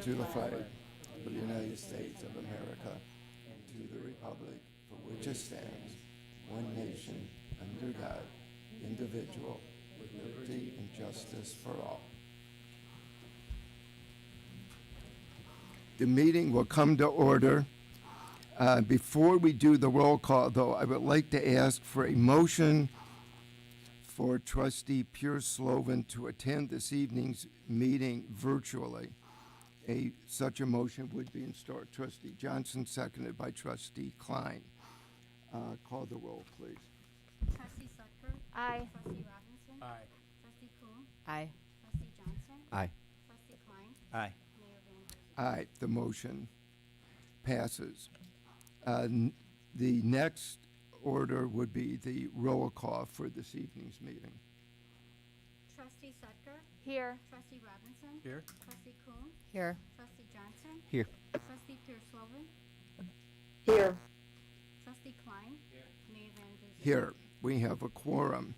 to the flag of the United States of America and to the republic for which it stands, one nation, under God, indivisible, with liberty and justice for all. The meeting will come to order. Before we do the roll call, though, I would like to ask for a motion for Trustee Pure Slovan to attend this evening's meeting virtually. Such a motion would be in store. Trustee Johnson, seconded by Trustee Klein. Call the roll, please. Trustee Sutker? Aye. Trustee Robinson? Aye. Trustee Kuhn? Aye. Trustee Johnson? Aye. Trustee Klein? Aye. Mayor Van Duzen? Aye, the motion passes. The next order would be the roll call for this evening's meeting. Trustee Sutker? Here. Trustee Robinson? Here. Trustee Kuhn? Here. Trustee Johnson? Here. Trustee Pure Slovan? Here. Trustee Klein? Mayor Van Duzen? Here, we have a quorum.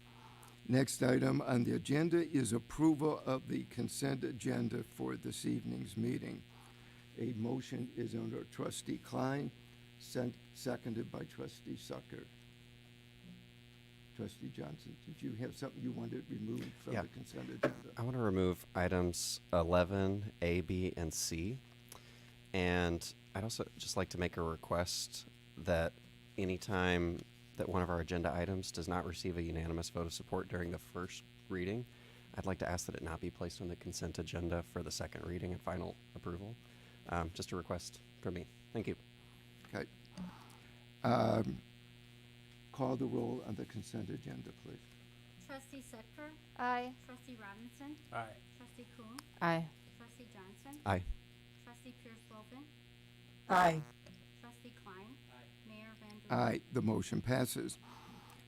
Next item on the agenda is approval of the consent agenda for this evening's meeting. A motion is under Trustee Klein, seconded by Trustee Sucker. Trustee Johnson, did you have something you wanted removed from Yeah. the consent agenda? I want to remove items 11, A, B, and C. And I'd also just like to make a request that anytime that one of our agenda items does not receive a unanimous vote of support during the first reading, I'd like to ask that it not be placed on the consent agenda for the second reading and final approval. Just a request from me. Thank you. Okay. Call the roll on the consent agenda, please. Trustee Sutker? Aye. Trustee Robinson? Aye. Trustee Kuhn? Aye. Trustee Johnson? Aye. Trustee Pure Slovan? Aye. Trustee Klein? Mayor Van Duzen? Aye, the motion passes.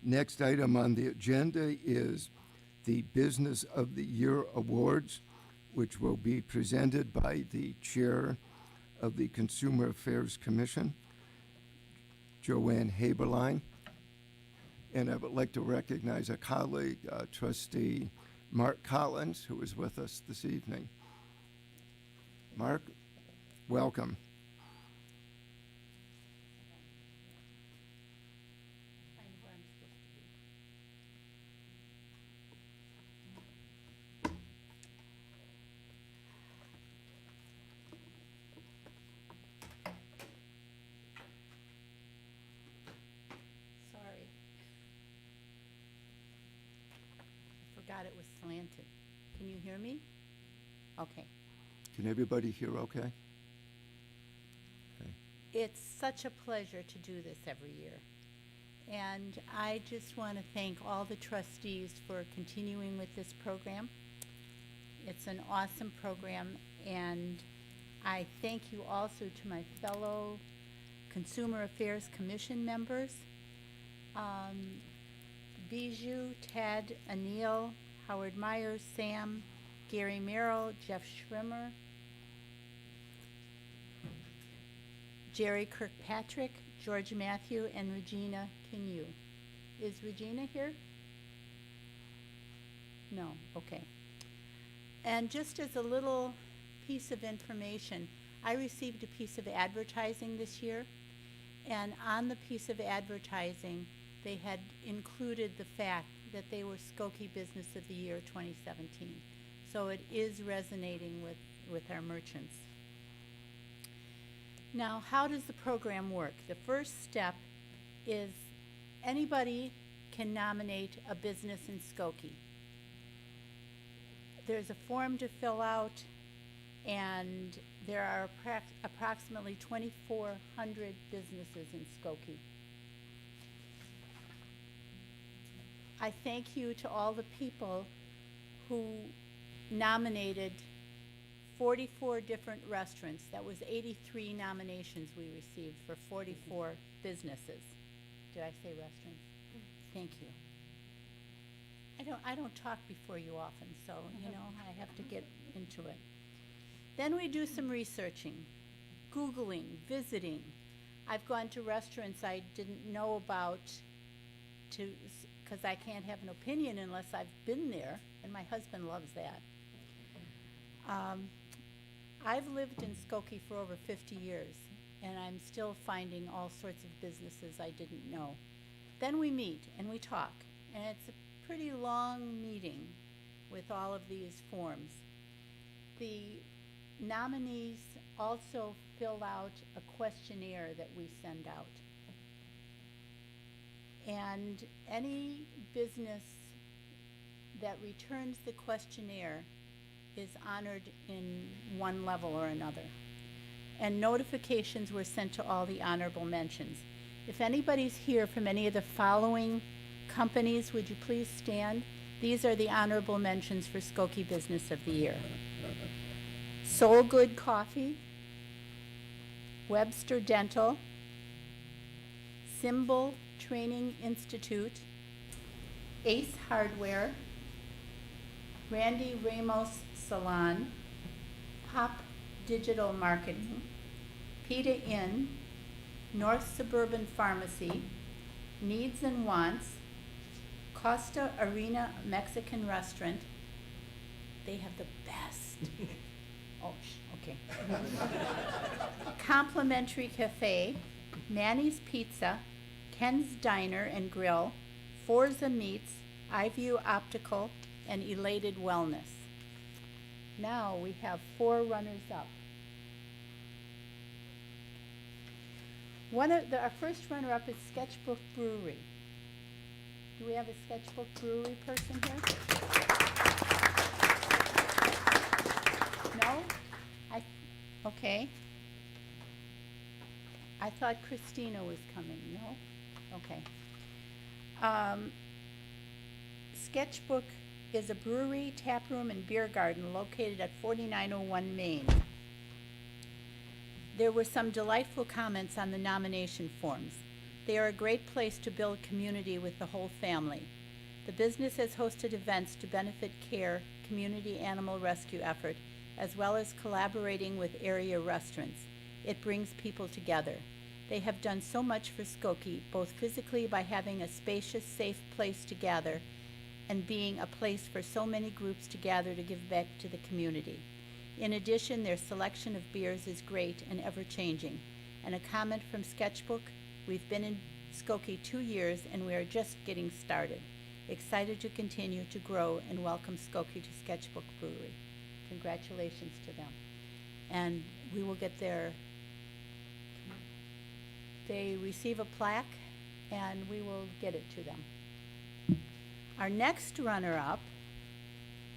Next item on the agenda is the Business of the Year Awards, which will be presented by the Chair of the Consumer Affairs Commission, Joanne Haberlein. And I would like to recognize a colleague, Trustee Mark Collins, who is with us this evening. Mark, welcome. Sorry. I forgot it was slanted. Can you hear me? Okay. Can everybody hear okay? It's such a pleasure to do this every year. And I just want to thank all the trustees for continuing with this program. It's an awesome program, and I thank you also to my fellow Consumer Affairs Commission members, Bijou, Ted, Anil, Howard Myers, Sam, Gary Merrill, Jeff Schrimmer, Jerry Kirkpatrick, George Matthew, and Regina Kinyu. Is Regina here? No, okay. And just as a little piece of information, I received a piece of advertising this year, and on the piece of advertising, they had included the fact that they were Skokie Business of the Year 2017. So it is resonating with our merchants. Now, how does the program work? The first step is anybody can nominate a business in Skokie. There's a form to fill out, and there are approximately 2,400 businesses in Skokie. I thank you to all the people who nominated 44 different restaurants. That was 83 nominations we received for 44 businesses. Did I say restaurants? Thank you. I don't talk before you often, so I have to get into it. Then we do some researching, Googling, visiting. I've gone to restaurants I didn't know about because I can't have an opinion unless I've been there, and my husband loves that. I've lived in Skokie for over 50 years, and I'm still finding all sorts of businesses I didn't know. Then we meet and we talk, and it's a pretty long meeting with all of these forms. The nominees also fill out a questionnaire that we send out. And any business that returns the questionnaire is honored in one level or another. And notifications were sent to all the honorable mentions. If anybody's here from any of the following companies, would you please stand? These are the honorable mentions for Skokie Business of the Year. Soul Good Coffee, Webster Dental, Symbol Training Institute, Ace Hardware, Randy Ramos Salon, Pop Digital Marketing, PETA Inn, North Suburban Pharmacy, Needs and Wants, Costa Arena Mexican Restaurant. They have the best. Oh, okay. Complimentary Cafe, Manny's Pizza, Ken's Diner and Grill, Forza Meats, iView Optical, and Elated Wellness. Now we have 4 runners-up. Our first runner-up is Sketchbook Brewery. Do we have a Sketchbook Brewery person here? No? Okay. I thought Christina was coming, no? Okay. Sketchbook is a brewery, tap room, and beer garden located at 4901 Main. There were some delightful comments on the nomination forms. They are a great place to build community with the whole family. The business has hosted events to benefit CARE, Community Animal Rescue Effort, as well as collaborating with area restaurants. It brings people together. They have done so much for Skokie, both physically by having a spacious, safe place to gather, and being a place for so many groups to gather to give back to the community. In addition, their selection of beers is great and ever-changing. And a comment from Sketchbook, we've been in Skokie 2 years and we are just getting started. Excited to continue to grow and welcome Skokie to Sketchbook Brewery. Congratulations to them. And we will get they receive a plaque and we will get it to them. Our next runner-up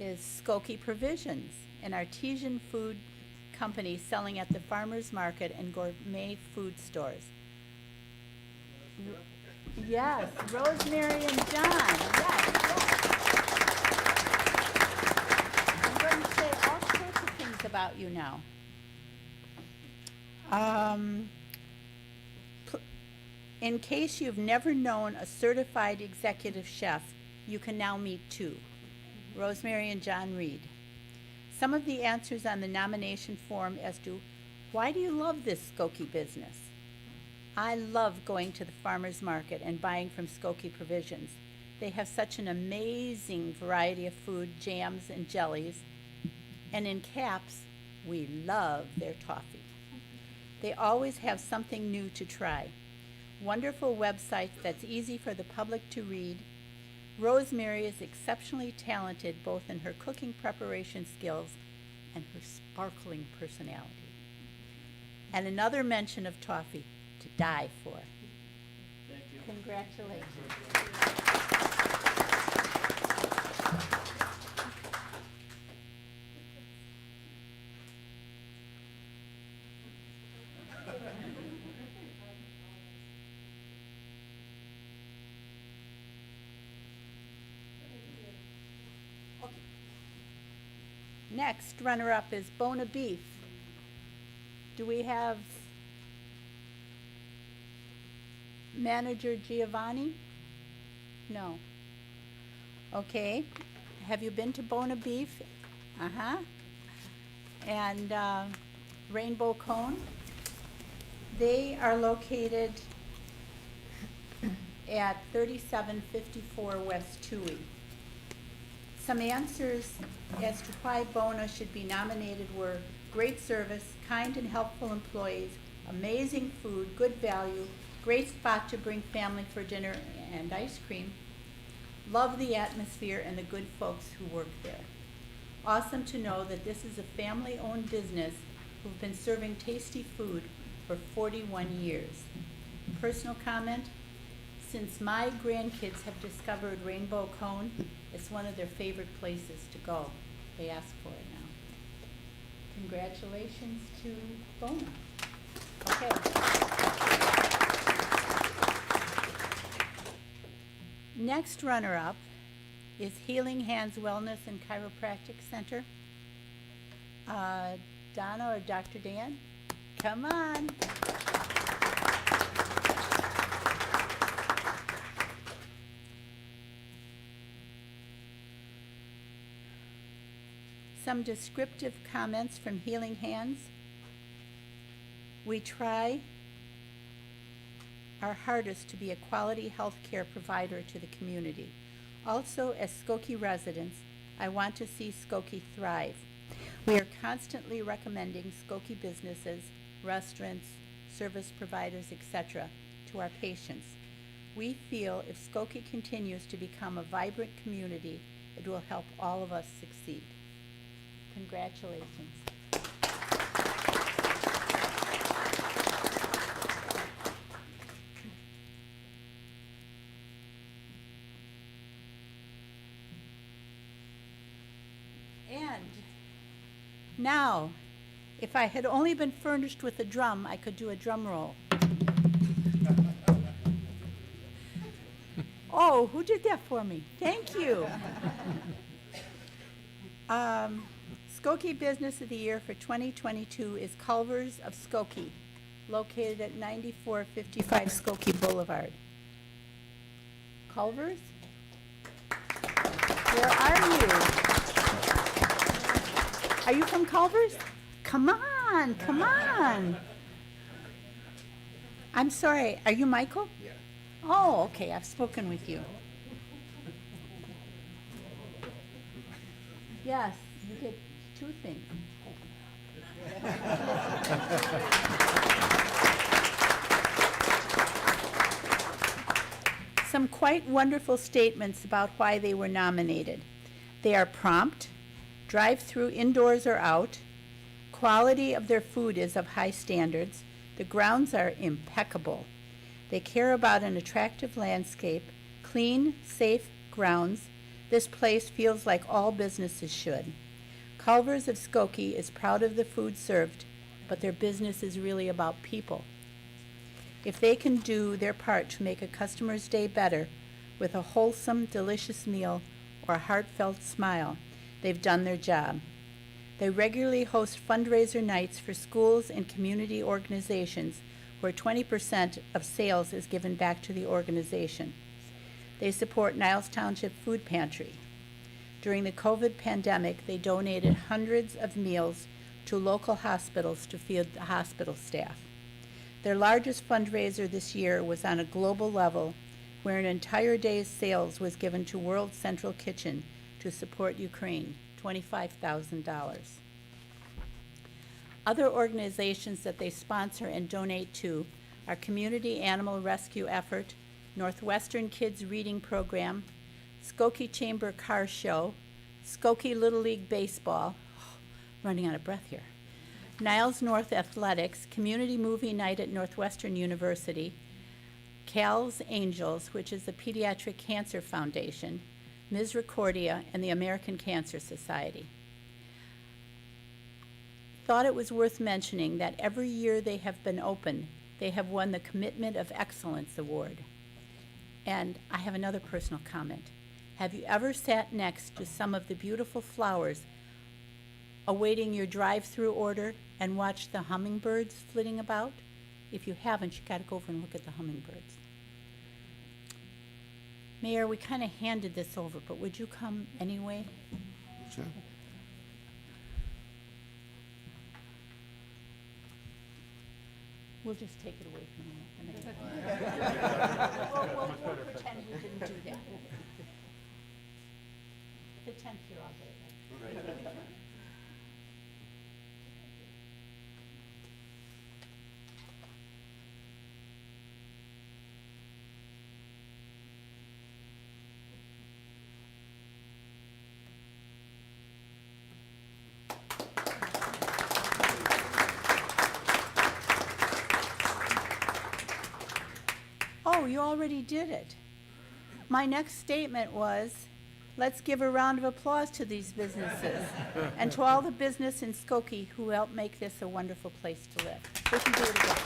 is Skokie Provisions, an artisan food company selling at the farmers market and gourmet food stores. Yes, Rosemary and John. Yes. I'm going to say all sorts of things about you now. In case you've never known a certified executive chef, you can now meet 2. Rosemary and John Reed. Some of the answers on the nomination form as to why do you love this Skokie business? I love going to the farmer's market and buying from Skokie Provisions. They have such an amazing variety of food, jams, and jellies. And in caps, we love their toffee. They always have something new to try. Wonderful website that's easy for the public to read. Rosemary is exceptionally talented both in her cooking preparation skills and her sparkling personality. And another mention of toffee, to die for. Thank you. Congratulations. Next runner-up is Bona Beef. Do we have Manager Giovanni? No. Okay. Have you been to Bona Beef? Uh-huh. And Rainbow Cone? They are located at 3754 West Toohey. Some answers as to why Bona should be nominated were great service, kind and helpful employees, amazing food, good value, great spot to bring family for dinner and ice cream. Love the atmosphere and the good folks who work there. Awesome to know that this is a family-owned business who've been serving tasty food for 41 years. Personal comment, since my grandkids have discovered Rainbow Cone, it's one of their favorite places to go. They ask for it now. Congratulations to Bona. Okay. Next runner-up is Healing Hands Wellness and Chiropractic Center. Donna or Dr. Dan? Come on. Some descriptive comments from Healing Hands. We try our hardest to be a quality health care provider to the community. Also, as Skokie residents, I want to see Skokie thrive. We are constantly recommending Skokie businesses, restaurants, service providers, etc. to our patients. We feel if Skokie continues to become a vibrant community, it will help all of us succeed. Congratulations. And now, if I had only been furnished with a drum, I could do a drum roll. Oh, who did that for me? Thank you. Skokie Business of the Year for 2022 is Culver's of Skokie, located at 9455 Skokie Boulevard. Culver's? Where are you? Are you from Culver's? Come on, come on. I'm sorry, are you Michael? Yeah. Oh, okay, I've spoken with you. Yes, you get two things. Some quite wonderful statements about why they were nominated. They are prompt, drive-through indoors or out, quality of their food is of high standards, the grounds are impeccable. They care about an attractive landscape, clean, safe grounds. This place feels like all businesses should. Culver's of Skokie is proud of the food served, but their business is really about people. If they can do their part to make a customer's day better with a wholesome, delicious meal or a heartfelt smile, they've done their job. They regularly host fundraiser nights for schools and community organizations where 20% of sales is given back to the organization. They support Niles Township Food Pantry. During the COVID pandemic, they donated hundreds of meals to local hospitals to feed the hospital staff. Their largest fundraiser this year was on a global level, where an entire day's sales was given to World Central Kitchen to support Ukraine, $25,000. Other organizations that they sponsor and donate to are Community Animal Rescue Effort, Northwestern Kids Reading Program, Skokie Chamber Car Show, Skokie Little League Baseball, running out of breath here, Niles North Athletics, Community Movie Night at Northwestern University, Cal's Angels, which is the Pediatric Cancer Foundation, Misericordia, and the American Cancer Society. Thought it was worth mentioning that every year they have been open, they have won the Commitment of Excellence Award. And I have another personal comment. Have you ever sat next to some of the beautiful flowers awaiting your drive-through order and watched the hummingbirds flitting about? If you haven't, you gotta go over and look at the hummingbirds. Mayor, we kind of handed this over, but would you come anyway? Sure. We'll just take it away from you. We'll pretend we didn't do that. The 10th year, I'll get it. No, you already did it. My next statement was, let's give a round of applause to these businesses and to all the business in Skokie who helped make this a wonderful place to live. We can do it again.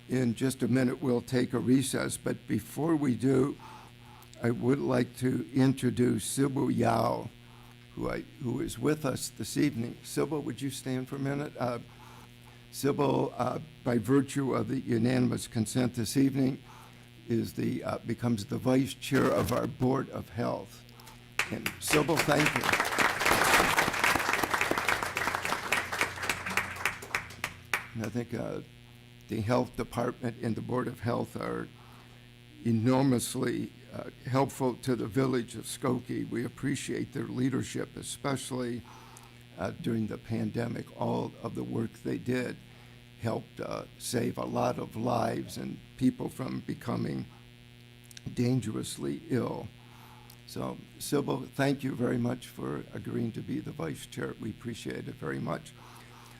In just a minute, we'll take a recess, but before we do, I would like to introduce Sybil Yao, who is with us this evening. Sybil, would you stand for a minute? Sybil, by virtue of the unanimous consent this evening, becomes the vice chair of our Board of Health. And Sybil, thank you. And I think the Health Department and the Board of Health are enormously helpful to the village of Skokie. We appreciate their leadership, especially during the pandemic. All of the work they did helped save a lot of lives and people from becoming dangerously ill. So, Sybil, thank you very much for agreeing to be the vice chair. We appreciate it very much.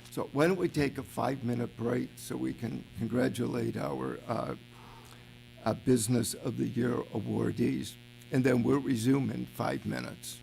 So why don't we take a 5-minute break so we can congratulate our Business of the Year awardees, and then we'll resume in 5 minutes.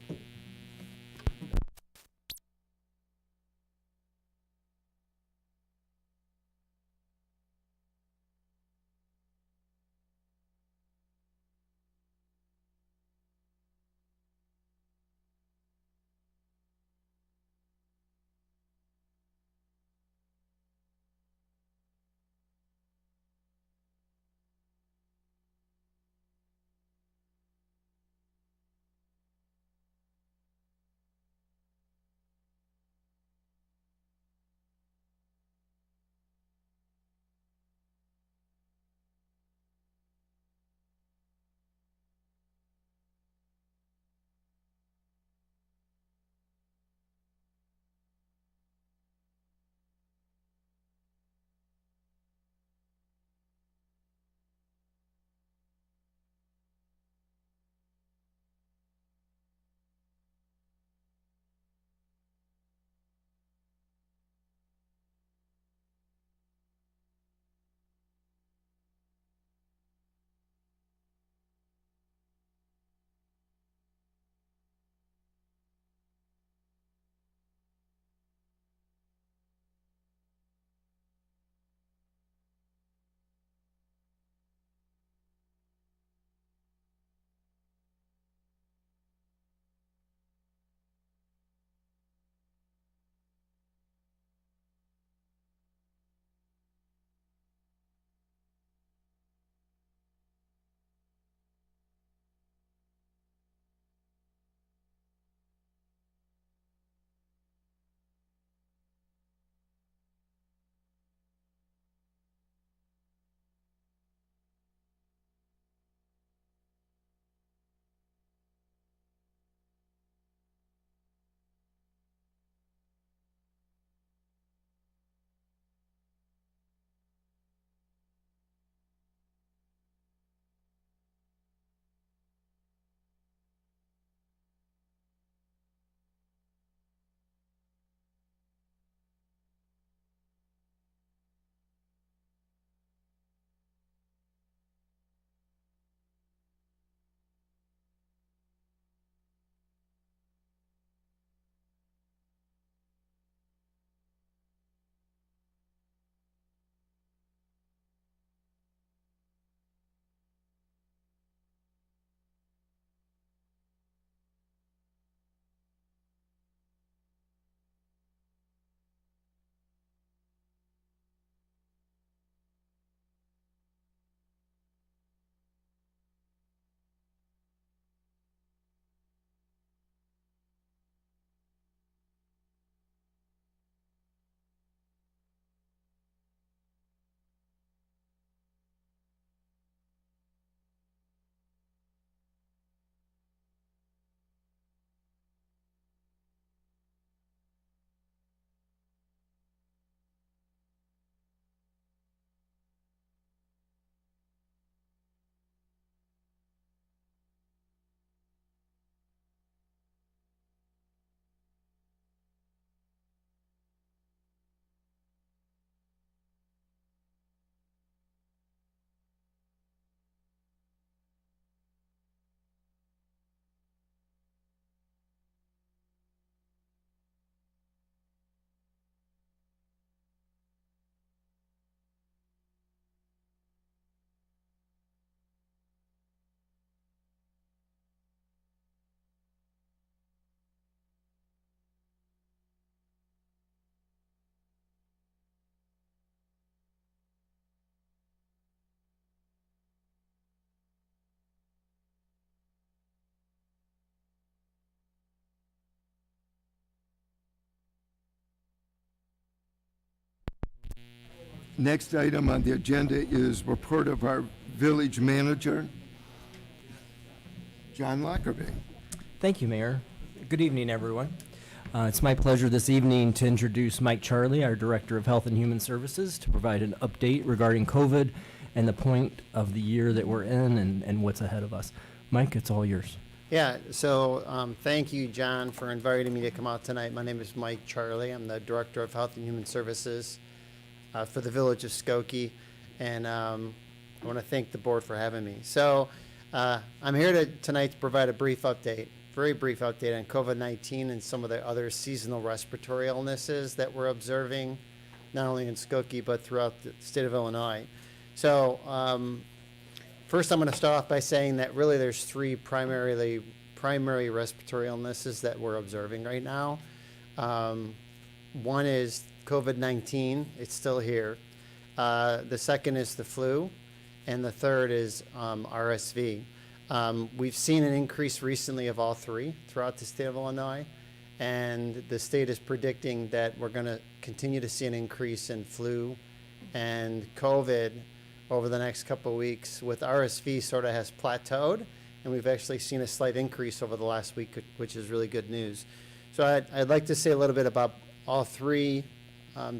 Next item on the agenda is report of our village manager, John Lockerbie. Thank you, Mayor. Good evening, everyone. It's my pleasure this evening to introduce Mike Charlie, our Director of Health and Human Services, to provide an update regarding COVID and the point of the year that we're in and what's ahead of us. Mike, it's all yours. Yeah, so thank you, John, for inviting me to come out tonight. My name is Mike Charlie. I'm the Director of Health and Human Services for the Village of Skokie, and I want to thank the board for having me. So I'm here tonight to provide a brief update, very brief update on COVID-19 and some of the other seasonal respiratory illnesses that we're observing, not only in Skokie, but throughout the state of Illinois. So first, I'm going to start off by saying that really there's three primary respiratory illnesses that we're observing right now. One is COVID-19. It's still here. The second is the flu, and the third is RSV. We've seen an increase recently of all three throughout the state of Illinois, and the state is predicting that we're going to continue to see an increase in flu and COVID over the next couple of weeks, with RSV sort of has plateaued, and we've actually seen a slight increase over the last week, which is really good news. So I'd like to say a little bit about all three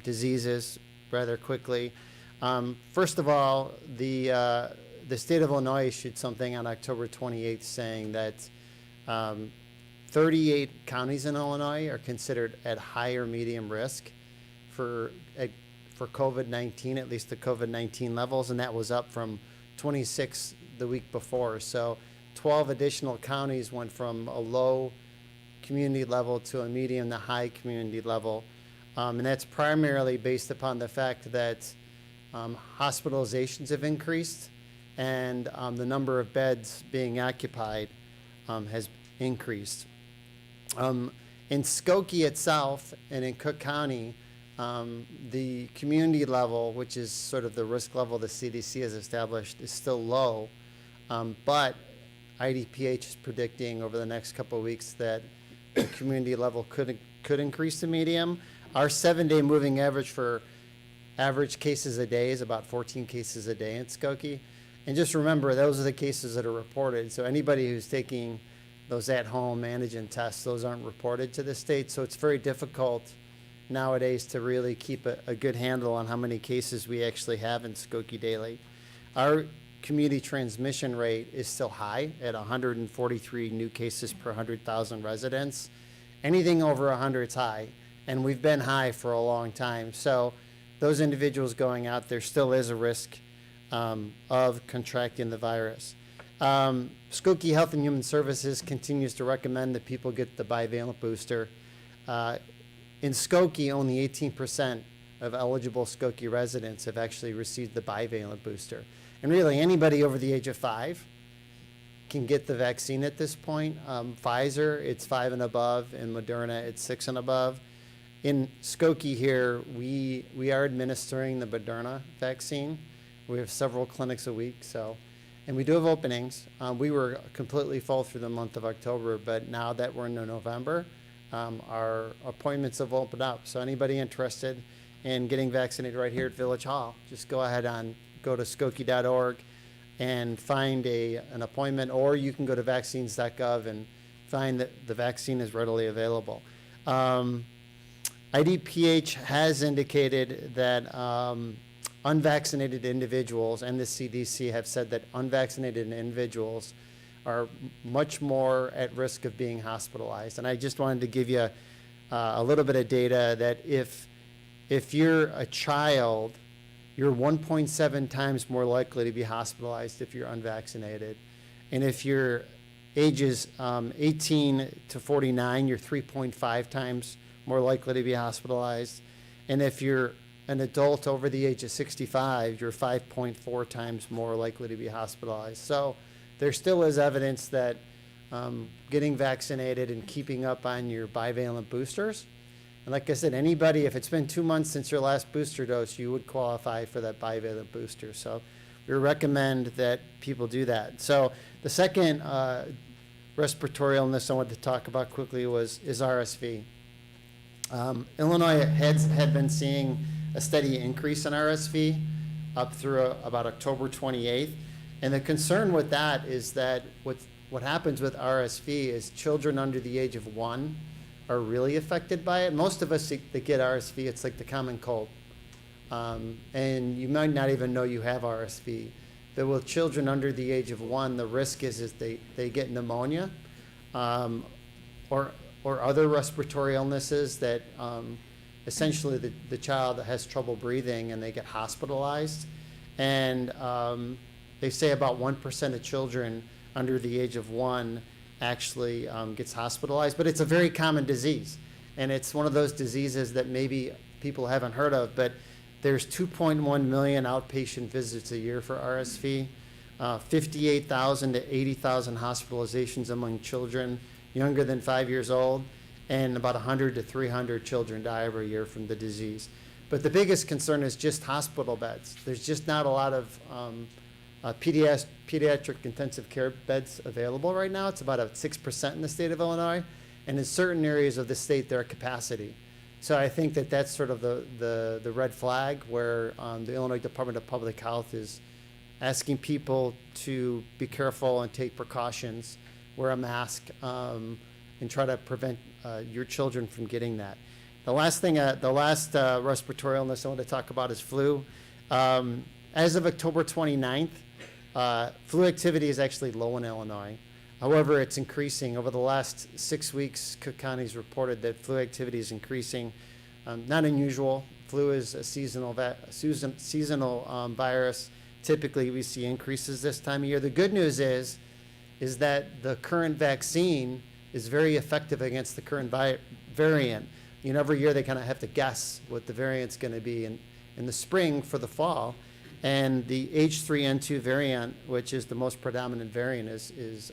diseases rather quickly. First of all, the state of Illinois issued something on October 28th saying that 38 counties in Illinois are considered at high or medium risk for COVID-19, at least the COVID-19 levels, and that was up from 26 the week before. So 12 additional counties went from a low community level to a medium to high community level. And that's primarily based upon the fact that hospitalizations have increased and the number of beds being occupied has increased. In Skokie itself and in Cook County, the community level, which is sort of the risk level the CDC has established, is still low, but IDPH is predicting over the next couple of weeks that the community level could increase to medium. Our 7-day moving average for average cases a day is about 14 cases a day in Skokie. And just remember, those are the cases that are reported. So anybody who's taking those at-home antigen tests, those aren't reported to the state. So it's very difficult nowadays to really keep a good handle on how many cases we actually have in Skokie daily. Our community transmission rate is still high at 143 new cases per 100,000 residents. Anything over 100 is high, and we've been high for a long time. So those individuals going out, there still is a risk of contracting the virus. Skokie Health and Human Services continues to recommend that people get the bivalent booster. In Skokie, only 18% of eligible Skokie residents have actually received the bivalent booster. And really, anybody over the age of 5 can get the vaccine at this point. Pfizer, it's 5 and above, and Moderna, it's 6 and above. In Skokie here, we are administering the Moderna vaccine. We have several clinics a week, and we do have openings. We were completely full through the month of October, but now that we're into November, our appointments have opened up. So anybody interested in getting vaccinated right here at Village Hall, just go ahead and go to skokie.org and find an appointment, or you can go to vaccines.gov and find that the vaccine is readily available. IDPH has indicated that unvaccinated individuals, and the CDC have said that unvaccinated individuals are much more at risk of being hospitalized. And I just wanted to give you a little bit of data that if you're a child, you're 1.7 times more likely to be hospitalized if you're unvaccinated. And if you're ages 18 to 49, you're 3.5 times more likely to be hospitalized. And if you're an adult over the age of 65, you're 5.4 times more likely to be hospitalized. So there still is evidence that getting vaccinated and keeping up on your bivalent boosters, and like I said, anybody, if it's been 2 months since your last booster dose, you would qualify for that bivalent booster. So we recommend that people do that. So the second respiratory illness I wanted to talk about quickly is RSV. Illinois had been seeing a steady increase in RSV up through about October 28th. And the concern with that is that what happens with RSV is children under the age of 1 are really affected by it. Most of us that get RSV, it's like the common cold. And you might not even know you have RSV. But with children under the age of 1, the risk is they get pneumonia or other respiratory illnesses that essentially the child has trouble breathing and they get hospitalized. And they say about 1% of children under the age of 1 actually gets hospitalized. But it's a very common disease. And it's one of those diseases that maybe people haven't heard of, but there's 2.1 million outpatient visits a year for RSV, 58,000 to 80,000 hospitalizations among children younger than 5 years old, and about 100 to 300 children die every year from the disease. But the biggest concern is just hospital beds. There's just not a lot of pediatric intensive care beds available right now. It's about 6% in the state of Illinois, and in certain areas of the state, they're at capacity. So I think that's sort of the red flag where the Illinois Department of Public Health is asking people to be careful and take precautions, wear a mask, and try to prevent your children from getting that. The last respiratory illness I want to talk about is flu. As of October 29th, flu activity is actually low in Illinois. However, it's increasing. Over the last 6 weeks, Cook County's reported that flu activity is increasing. Not unusual. Flu is a seasonal virus. Typically, we see increases this time of year. The good news is that the current vaccine is very effective against the current variant. You know, every year they kind of have to guess what the variant's going to be in the spring for the fall. And the H3N2 variant, which is the most predominant variant, is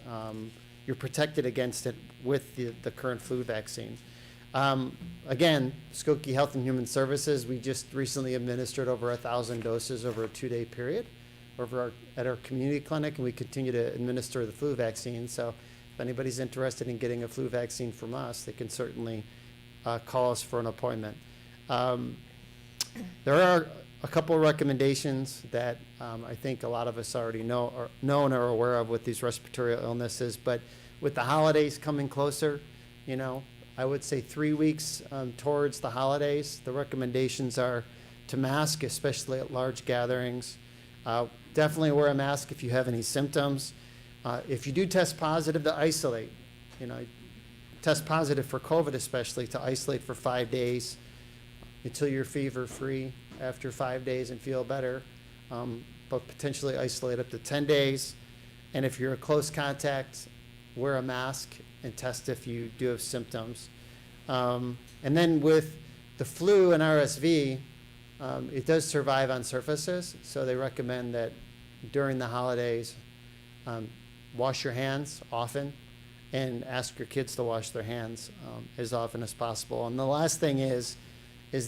you're protected against it with the current flu vaccine. Again, Skokie Health and Human Services, we just recently administered over 1,000 doses over a 2-day period at our community clinic, and we continue to administer the flu vaccine. So if anybody's interested in getting a flu vaccine from us, they can certainly call us for an appointment. There are a couple of recommendations that I think a lot of us already know and are aware of with these respiratory illnesses, but with the holidays coming closer, I would say 3 weeks towards the holidays, the recommendations are to mask, especially at large gatherings. Definitely wear a mask if you have any symptoms. If you do test positive, to isolate. Test positive for COVID especially, to isolate for 5 days until you're fever-free after 5 days and feel better, but potentially isolate up to 10 days. And if you're a close contact, wear a mask and test if you do have symptoms. And then with the flu and RSV, it does survive on surfaces, so they recommend that during the holidays, wash your hands often and ask your kids to wash their hands as often as possible. And the last thing is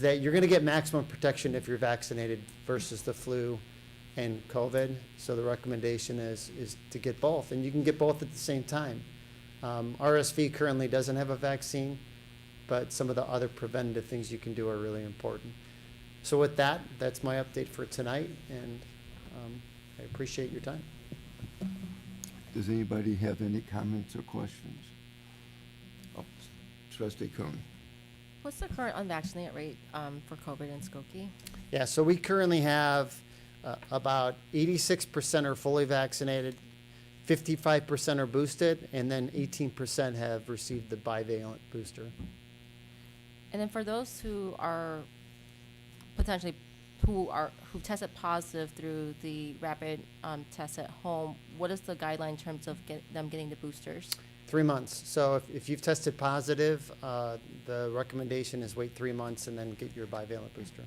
that you're going to get maximum protection if you're vaccinated versus the flu and COVID. So the recommendation is to get both, and you can get both at the same time. RSV currently doesn't have a vaccine, but some of the other preventative things you can do are really important. So with that, that's my update for tonight, and I appreciate your time. Does anybody have any comments or questions? Oh, Trustee Kuhn. What's the current unvaccinated rate for COVID in Skokie? Yeah, so we currently have about 86% are fully vaccinated, 55% are boosted, and then 18% have received the bivalent booster. And then for those who are potentially who tested positive through the rapid test at home, what is the guideline in terms of them getting the boosters? 3 months. So if you've tested positive, the recommendation is wait 3 months and then get your bivalent booster.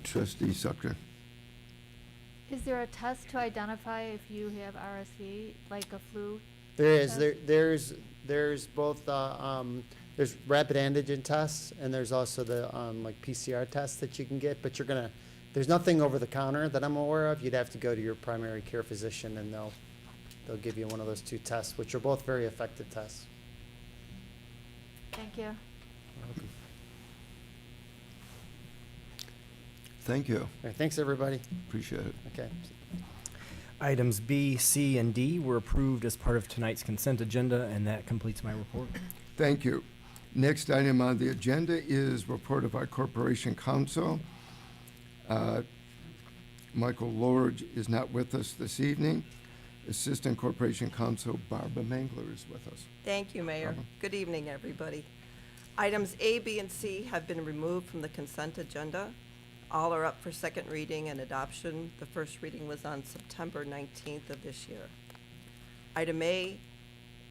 Trustee Sucker. Is there a test to identify if you have RSV, like a flu? There is. test? There's both. There's rapid antigen tests, and there's also the like PCR tests that you can get. But there's nothing over the counter that I'm aware of. You'd have to go to your primary care physician, and they'll give you one of those 2 tests, which are both very effective tests. Thank you. Thank you. All right, thanks, everybody. Appreciate it. Okay. Items B, C, and D were approved as part of tonight's consent agenda, and that completes my report. Thank you. Next item on the agenda is report of our corporation counsel. Michael Lord is not with us this evening. Assistant Corporation Counsel Barbara Mangler is with us. Thank you, Mayor. Barbara. Good evening, everybody. Items A, B, and C have been removed from the consent agenda. All are up for second reading and adoption. The first reading was on September 19th of this year. Item A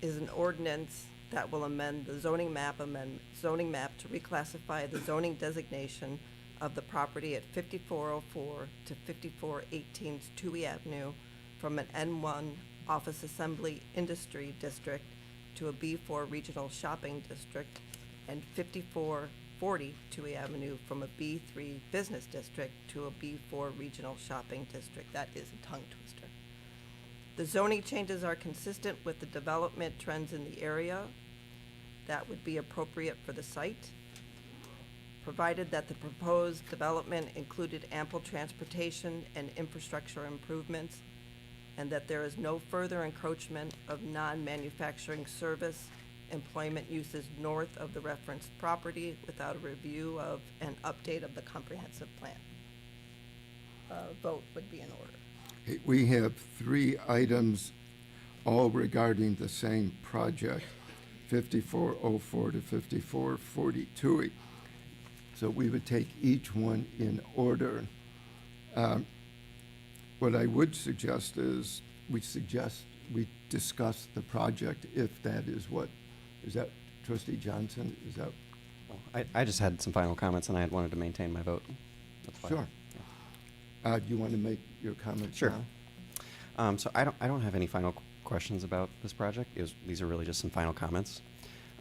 is an ordinance that will amend the zoning map to reclassify the zoning designation of the property at 5404 to 5418 Toohey Avenue from an N1 Office Assembly Industry District to a B4 Regional Shopping District, and 5440 Toohey Avenue from a B3 Business District to a B4 Regional Shopping District. That is a tongue twister. The zoning changes are consistent with the development trends in the area that would be appropriate for the site, provided that the proposed development included ample transportation and infrastructure improvements, and that there is no further encroachment of non-manufacturing service employment uses north of the referenced property without a review of and update of the comprehensive plan. Vote would be in order. We have 3 items, all regarding the same project, 5404 to 5440 Toohey. So we would take each one in order. What I would suggest is we discuss the project, if that is what, is that Trustee Johnson? Is that? Well, I just had some final comments, and I had wanted to maintain my vote. That's fine. Sure. Do you want to make your comments Sure. now? So I don't have any final questions about this project. These are really just some final comments.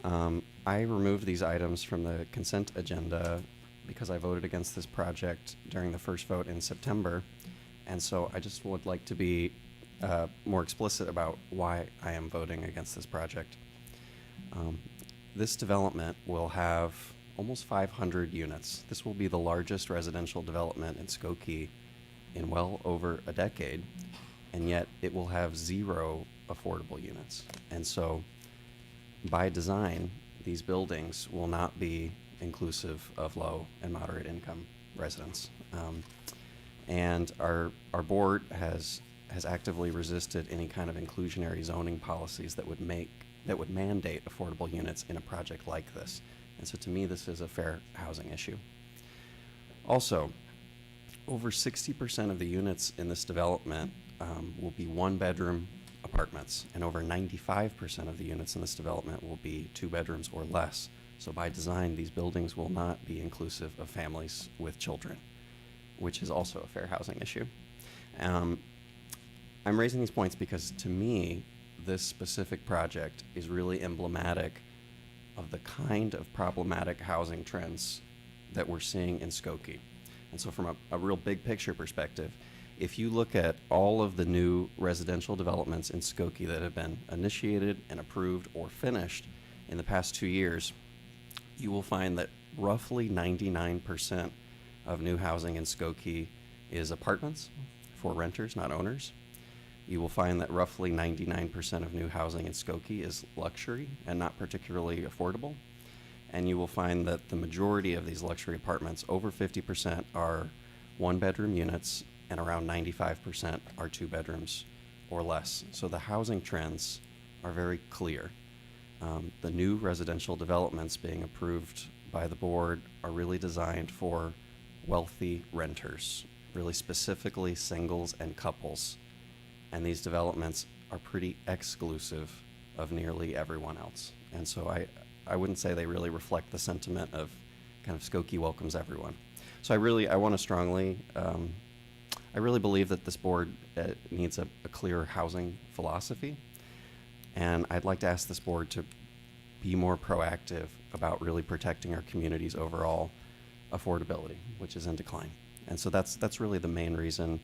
I removed these items from the consent agenda because I voted against this project during the first vote in September. And so I just would like to be more explicit about why I am voting against this project. This development will have almost 500 units. This will be the largest residential development in Skokie in well over a decade, and yet it will have 0 affordable units. And so by design, these buildings will not be inclusive of low and moderate income residents. And our board has actively resisted any kind of inclusionary zoning policies that would mandate affordable units in a project like this. And so to me, this is a fair housing issue. Also, over 60% of the units in this development will be 1-bedroom apartments, and over 95% of the units in this development will be 2 bedrooms or less. So by design, these buildings will not be inclusive of families with children, which is also a fair housing issue. I'm raising these points because, to me, this specific project is really emblematic of the kind of problematic housing trends that we're seeing in Skokie. And so from a real big picture perspective, if you look at all of the new residential developments in Skokie that have been initiated and approved or finished in the past 2 years, you will find that roughly 99% of new housing in Skokie is apartments for renters, not owners. You will find that roughly 99% of new housing in Skokie is luxury and not particularly affordable. And you will find that the majority of these luxury apartments, over 50%, are 1-bedroom units, and around 95% are 2 bedrooms or less. So the housing trends are very clear. The new residential developments being approved by the board are really designed for wealthy renters, really specifically singles and couples. And these developments are pretty exclusive of nearly everyone else. And so I wouldn't say they really reflect the sentiment of kind of Skokie welcomes everyone. So I want to strongly, I really believe that this board needs a clear housing philosophy. And I'd like to ask this board to be more proactive about really protecting our community's overall affordability, which is in decline. And so that's really the main reason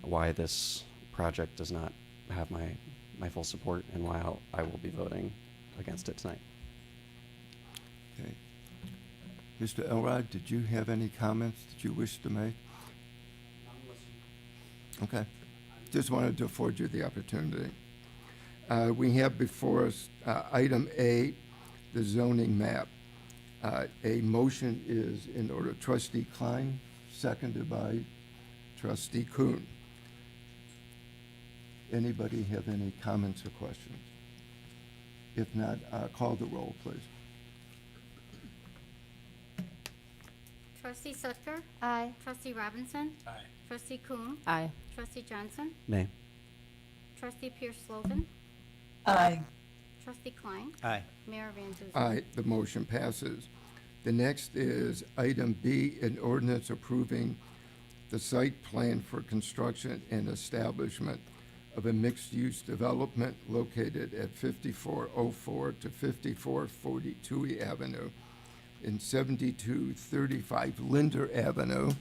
why this project does not have my full support, and why I will be voting against it tonight. Okay. Mr. Elrod, did you have any comments that you wish to make? Okay. Just wanted to afford you the opportunity. We have before us item A, the zoning map. A motion is in order. Trustee Klein, seconded by Trustee Kuhn. Anybody have any comments or questions? If not, call the roll, please. Trustee Sutker? Aye. Trustee Robinson? Aye. Trustee Kuhn? Aye. Trustee Johnson? Nay. Trustee Pierce-Slovan? Aye. Trustee Klein? Aye. Mayor Van Duzen? Aye, the motion passes. The next is item B, an ordinance approving the site plan for construction and establishment of a mixed-use development located at 5404 to 5440 Toohey Avenue and 7235 Linder Avenue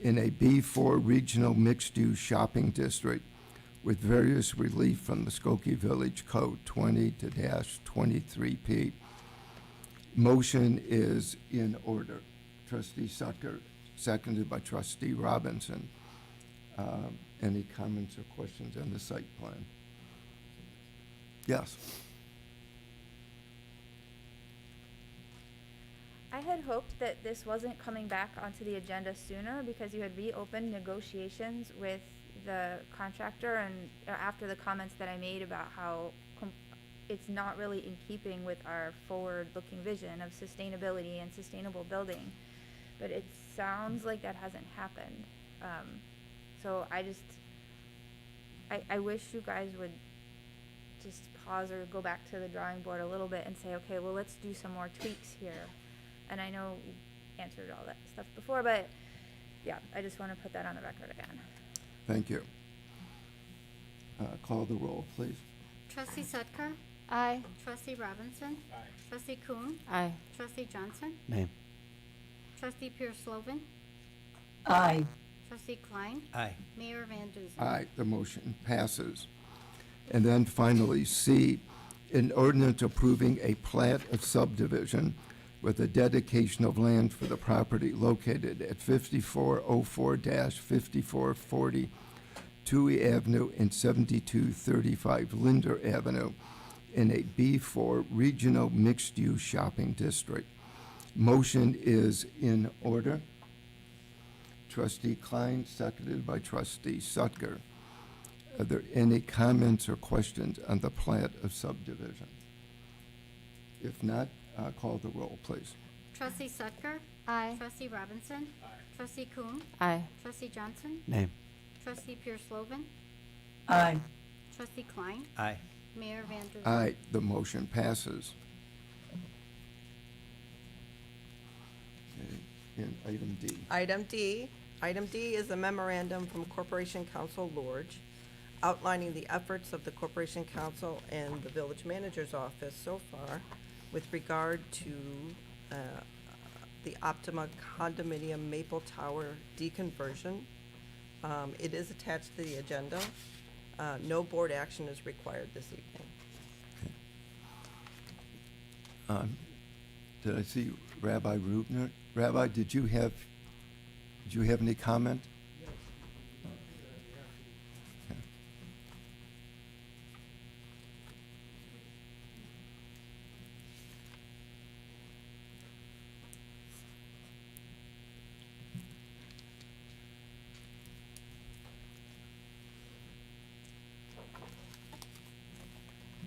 in a B4 regional mixed-use shopping district with various relief from the Skokie Village Code 20-23P. Motion is in order. Trustee Sutker, seconded by Trustee Robinson. Any comments or questions on the site plan? Yes. I had hoped that this wasn't coming back onto the agenda sooner because you had reopened negotiations with the contractor and after the comments that I made about how it's not really in keeping with our forward-looking vision of sustainability and sustainable building. But it sounds like that hasn't happened. So I wish you guys would just pause or go back to the drawing board a little bit and say, okay, well, let's do some more tweaks here. And I know you answered all that stuff before, but yeah, I just want to put that on the record again. Thank you. Call the roll, please. Trustee Sutker? Aye. Trustee Robinson? Aye. Trustee Kuhn? Aye. Trustee Johnson? Nay. Trustee Pierce-Slovan? Aye. Trustee Klein? Aye. Mayor Van Duzen? Aye, the motion passes. And then finally, C, an ordinance approving a plat of subdivision with a dedication of land for the property located at 5404-5440 Toohey Avenue and 7235 Linder Avenue in a B4 regional mixed-use shopping district. Motion is in order. Trustee Klein, seconded by Trustee Sutker. Are there any comments or questions on the plat of subdivision? If not, call the roll, please. Trustee Sutker? Aye. Trustee Robinson? Trustee Kuhn? Aye. Trustee Johnson? Nay. Trustee Pierce-Slovan? Aye. Trustee Klein? Aye. Mayor Van Duzen? Aye, the motion passes. Okay, and item D. Item D is a memorandum from Corporation Counsel Lorge outlining the efforts of the Corporation Counsel and the Village Manager's Office so far with regard to the Optima Condominium Maple Tower deconversion. It is attached to the agenda. No board action is required this evening. Did I see Rabbi Rubner? Rabbi, did you have any comment? Okay.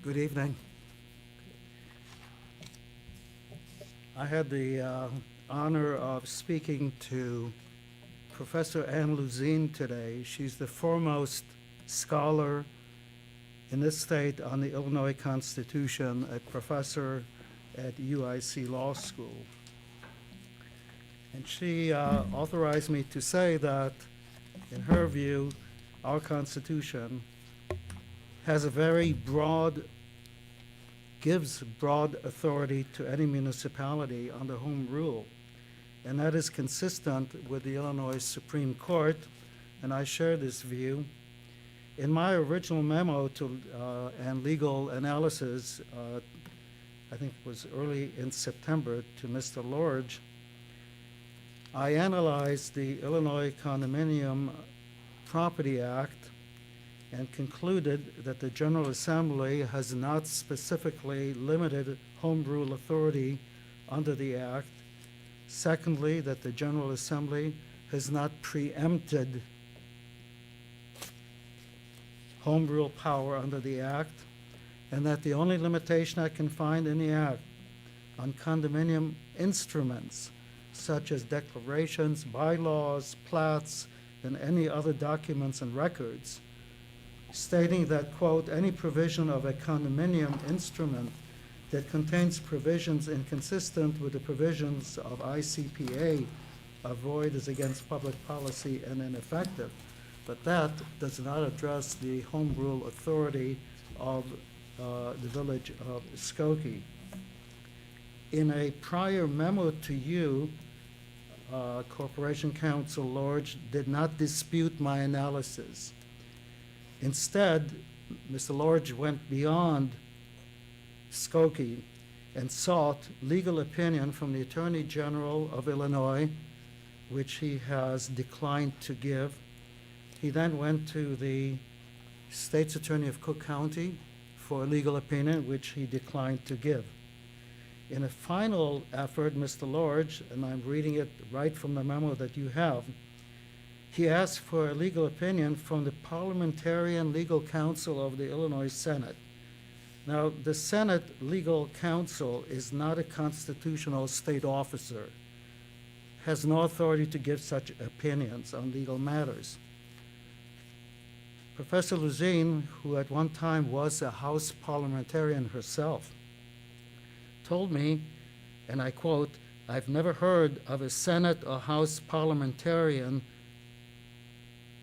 Good evening. I had the honor of speaking to Professor Ann Luzine today. She's the foremost scholar in this state on the Illinois Constitution, a professor at UIC Law School. And she authorized me to say that, in her view, our Constitution has a very gives broad authority to any municipality under home rule. And that is consistent with the Illinois Supreme Court, and I share this view. In my original memo and legal analysis I think it was early in September, to Mr. Lorge, I analyzed the Illinois Condominium Property Act and concluded that the General Assembly has not specifically limited home rule authority under the Act. Secondly, that the General Assembly has not preempted home rule power under the Act, and that the only limitation I can find in the Act on condominium instruments, such as declarations, bylaws, plats, and any other documents and records, stating that, quote, any provision of a condominium instrument that contains provisions inconsistent with the provisions of ICPA are void, is against public policy and ineffective. But that does not address the home rule authority of the village of Skokie. In a prior memo to you, Corporation Counsel Lorge did not dispute my analysis. Instead, Mr. Lorge went beyond Skokie and sought legal opinion from the Attorney General of Illinois, which he has declined to give. He then went to the State's Attorney of Cook County for a legal opinion, which he declined to give. In a final effort, Mr. Lorge, and I'm reading it right from the memo that you have, he asked for a legal opinion from the Parliamentarian Legal Counsel of the Illinois Senate. Now, the Senate Legal Counsel is not a constitutional state officer, has no authority to give such opinions on legal matters. Professor Luzine, who at one time was a House parliamentarian herself, told me, and I quote, I've never heard of a Senate or House parliamentarian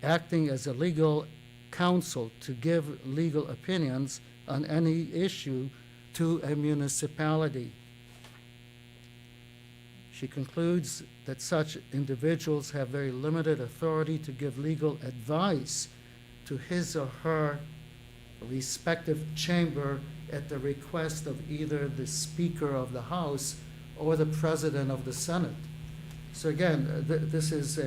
acting as a legal counsel to give legal opinions on any issue to a municipality. She concludes that such individuals have very limited authority to give legal advice to his or her respective chamber at the request of either the Speaker of the House or the President of the Senate. So again, this is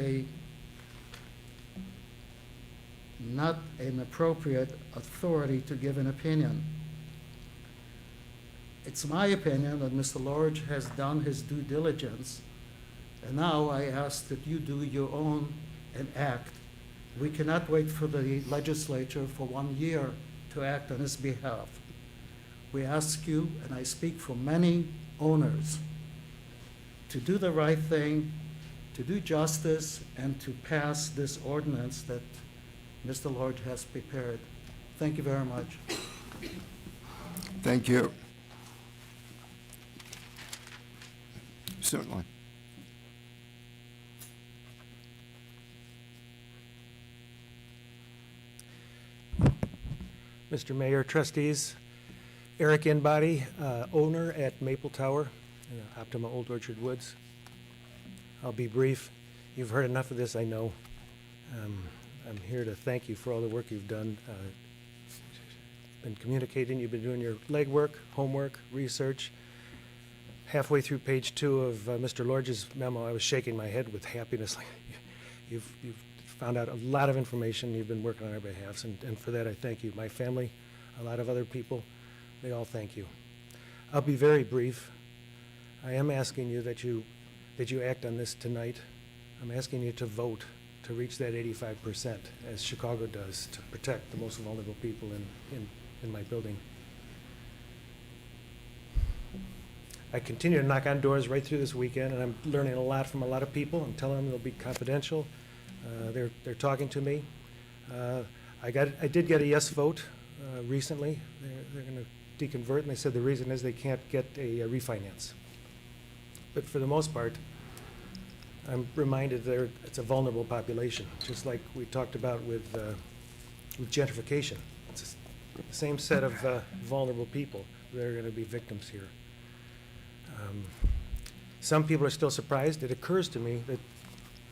not an appropriate authority to give an opinion. It's my opinion that Mr. Lorge has done his due diligence, and now I ask that you do your own and act. We cannot wait for the legislature for 1 year to act on his behalf. We ask you, and I speak for many owners, to do the right thing, to do justice, and to pass this ordinance that Mr. Lorge has prepared. Thank you very much. Thank you. Certainly. Mr. Mayor, trustees, Eric Inbody, owner at Maple Tower, Optima Old Orchard Woods. I'll be brief. You've heard enough of this, I know. I'm here to thank you for all the work you've done. Been communicating, you've been doing your legwork, homework, research. Halfway through page 2 of Mr. Lorge's memo, I was shaking my head with happiness. Like, you've found out a lot of information. You've been working on our behalf, and for that I thank you. My family, a lot of other people, they all thank you. I'll be very brief. I am asking you that you act on this tonight. I'm asking you to vote to reach that 85%, as Chicago does, to protect the most vulnerable people in my building. I continue to knock on doors right through this weekend, and I'm learning a lot from a lot of people. I'm telling them they'll be confidential. They're talking to me. I did get a yes vote recently. They're going to deconvert, and they said the reason is they can't get a refinance. But for the most part, I'm reminded it's a vulnerable population, just like we talked about with gentrification. It's the same set of vulnerable people that are going to be victims here. Some people are still surprised. It occurs to me that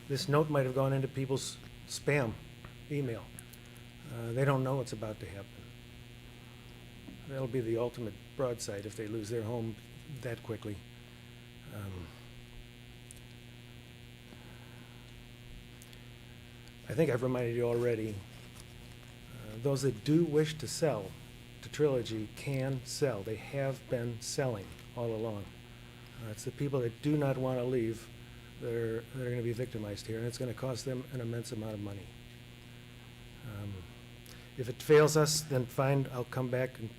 this note might have gone into people's spam email. They don't know what's about to happen. That'll be the ultimate broadside if they lose their home that quickly. I think I've reminded you already, those that do wish to sell to Trilogy can sell. They have been selling all along. It's the people that do not want to leave that are going to be victimized here, and it's going to cost them an immense amount of money. If it fails us, then fine, I'll come back and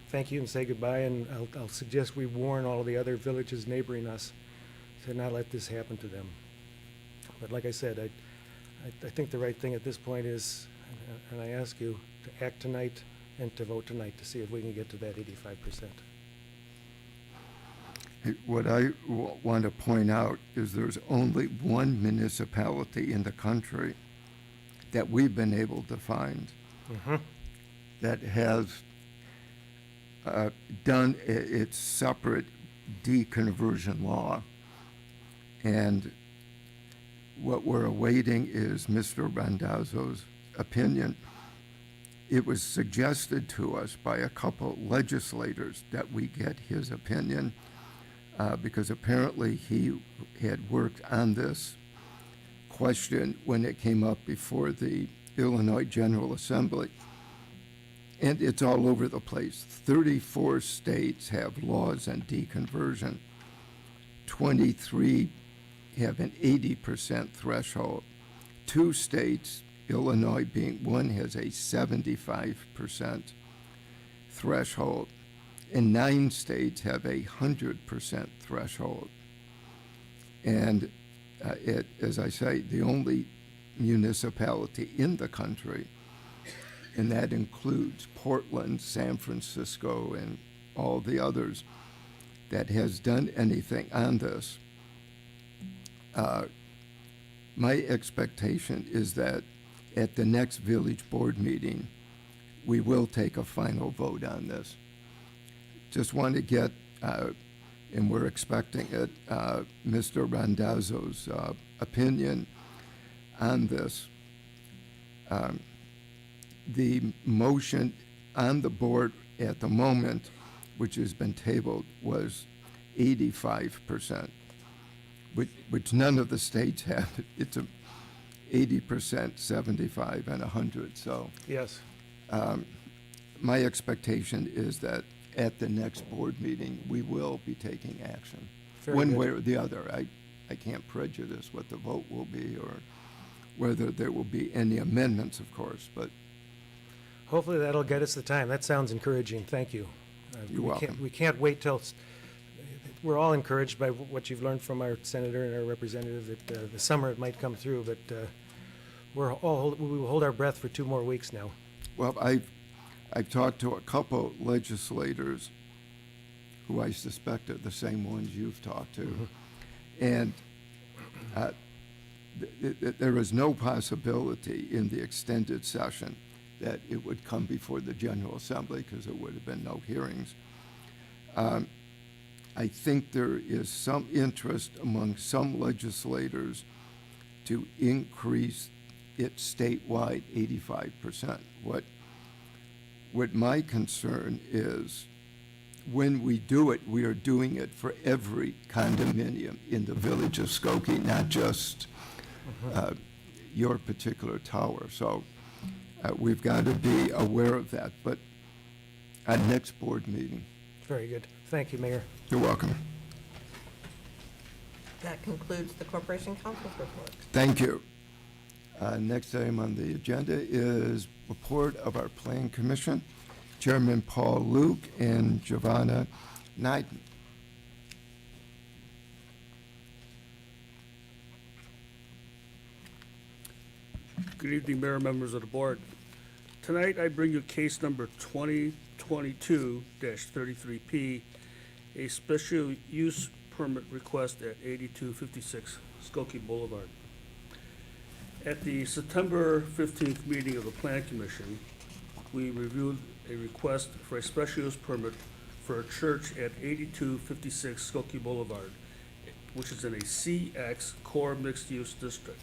thank you and say goodbye, and I'll suggest we warn all the other villages neighboring us to not let this happen to them. But like I said, I think the right thing at this point is, and I ask you to act tonight and to vote tonight to see if we can get to that 85%. What I want to point out is there's only one municipality in the country that we've been able to find that has done its separate deconversion law. And what we're awaiting is Mr. Randazzo's opinion. It was suggested to us by a couple legislators that we get his opinion because apparently he had worked on this question when it came up before the Illinois General Assembly. And it's all over the place. 34 states have laws on deconversion. 23 have an 80% threshold. 2 states, Illinois being one, has a 75% threshold. And 9 states have a 100% threshold. And as I say, the only municipality in the country, and that includes Portland, San Francisco, and all the others, that has done anything on this. My expectation is that at the next village board meeting, we will take a final vote on this. Just want to get, and we're expecting it, Mr. Randazzo's opinion on this. The motion on the board at the moment, which has been tabled, was 85%, which none of the states have. It's a 80%, 75, and 100. So Yes. my expectation is that at the next board meeting, we will be taking action. Very One good. way or the other. I can't prejudice what the vote will be or whether there will be any amendments, of course, but Hopefully that'll get us the time. That sounds encouraging. Thank you. You're welcome. We can't wait till, we're all encouraged by what you've learned from our senator and our representative that the summer it might come through, but we will hold our breath for 2 more weeks now. well, I've talked to a couple legislators who I suspect are the same ones you've talked to. And there is no possibility in the extended session that it would come before the General Assembly because there would have been no hearings. I think there is some interest among some legislators to increase it statewide 85%. What my concern is, when we do it, we are doing it for every condominium in the village of Skokie, not just your particular tower. So we've got to be aware of that. But at next board meeting. Very good. Thank you, Mayor. You're welcome. That concludes the Corporation Council's report. Thank you. Next item on the agenda is report of our Plan Commission, Chairman Paul Luke and Giovanna Neiden. Good evening, Mayor, members of the board. Tonight, I bring you case number 2022-33P, a special use permit request at 8256 Skokie Boulevard. At the September 15th meeting of the Plan Commission, we reviewed a request for a special use permit for a church at 8256 Skokie Boulevard, which is in a CX core mixed-use district.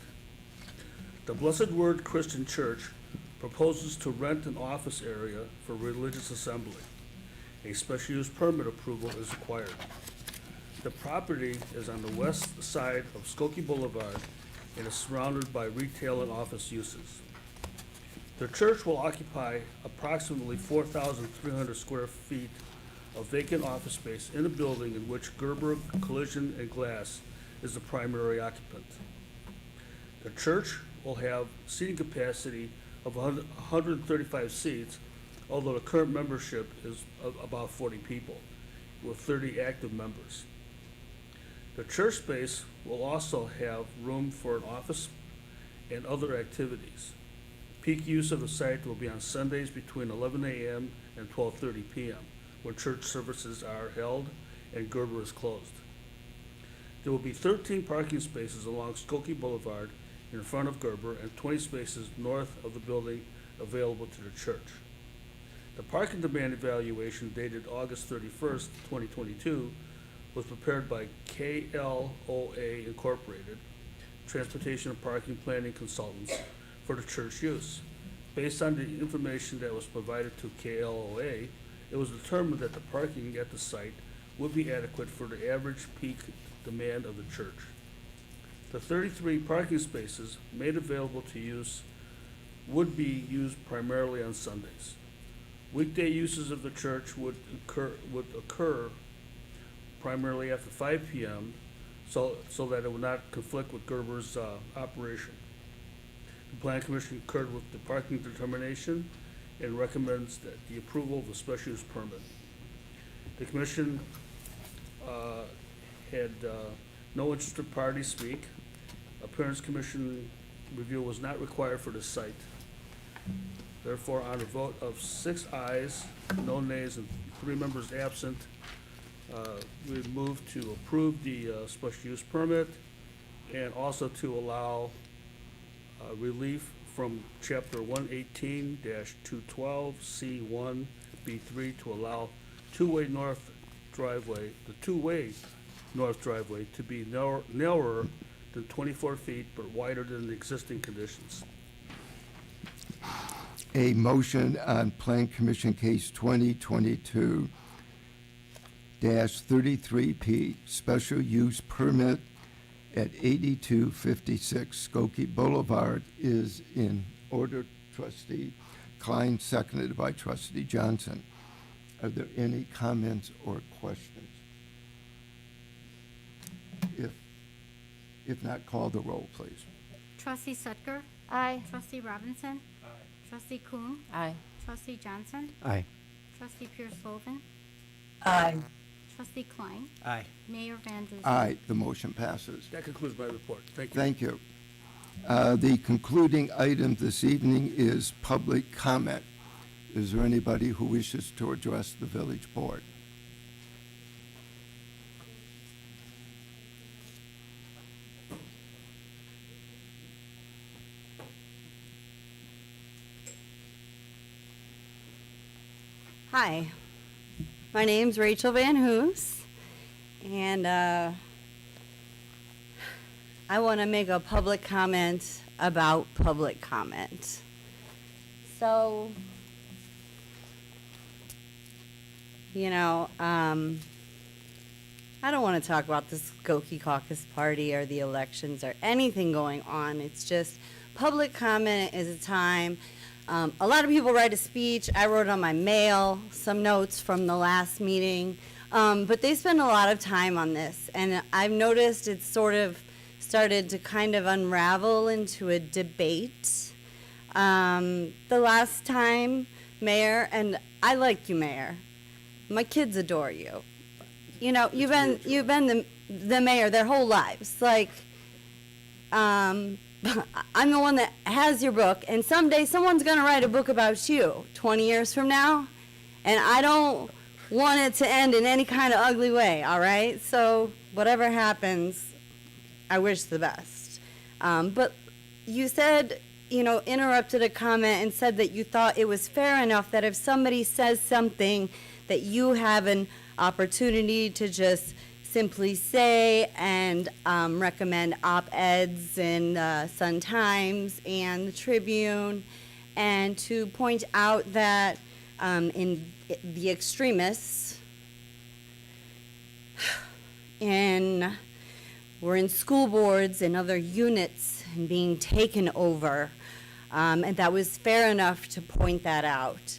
The Blessed Word Christian Church proposes to rent an office area for religious assembly. a special use permit approval is required. The property is on the west side of Skokie Boulevard and is surrounded by retail and office uses. The church will occupy approximately 4,300 square feet of vacant office space in a building in which Gerber Collision and Glass is the primary occupant. The church will have seating capacity of 135 seats, although the current membership is about 40 people, with 30 active members. The church space will also have room for an office and other activities. Peak use of the site will be on Sundays between 11 a.m. and 12:30 p.m., when church services are held and Gerber is closed. There will be 13 parking spaces along Skokie Boulevard in front of Gerber and 20 spaces north of the building available to the church. The parking demand evaluation dated August 31st, 2022 was prepared by KLOA Incorporated, Transportation and Parking Planning Consultants, for the church use. Based on the information that was provided to KLOA, it was determined that the parking at the site would be adequate for the average peak demand of the church. The 33 parking spaces made available to use would be used primarily on Sundays. Weekday uses of the church would occur primarily after 5 p.m. so that it would not conflict with Gerber's operation. The Plan Commission concurred with the parking determination and recommends that the approval of the special use permit. The Commission had no interested parties speak. Appearance Commission review was not required for the site. Therefore, on a vote of 6 ayes, no nays, and 3 members absent, we move to approve the special use permit and also to allow relief from Chapter 118-212C1B3 to allow two-way north driveway, the two-way north driveway to be narrower than 24 feet but wider than the existing conditions. A motion on Plan Commission Case 2022-33P, special use permit at 8256 Skokie Boulevard is in order. Trustee Klein, seconded by Trustee Johnson. Are there any comments or questions? If not, call the roll, please. Trustee Sutker? Aye. Trustee Robinson? Trustee Kuhn? Aye. Trustee Johnson? Aye. Trustee Pierce-Lovan? Aye. Trustee Klein? Aye. Mayor Van Duzen? Aye, the motion passes. That concludes my report. Thank you. Thank you. The concluding item this evening is public comment. Is there anybody who wishes to address the village board? Hi, my name's Rachel Van Hoos, and I want to make a public comment about public comment. So, you know, I don't want to talk about the Skokie Caucus Party or the elections or anything going on. It's just public comment is a time. A lot of people write a speech. I wrote on my mail some notes from the last meeting, but they spend a lot of time on this, and I've noticed it's sort of started to kind of unravel into a debate. The last time, Mayor, and I like you, Mayor. My kids adore you. You know, you've been the mayor their whole lives. Like, I'm the one that has your book, and someday someone's going to write a book about you 20 years from now, and I don't want it to end in any kind of ugly way, all right? So whatever happens, I wish the best. But you said, you know, interrupted a comment and said that you thought it was fair enough that if somebody says something that you have an opportunity to just simply say and recommend op-eds in the Sun-Times and the Tribune, and to point out that the extremists, and we're in school boards and other units and being taken over. And that was fair enough to point that out.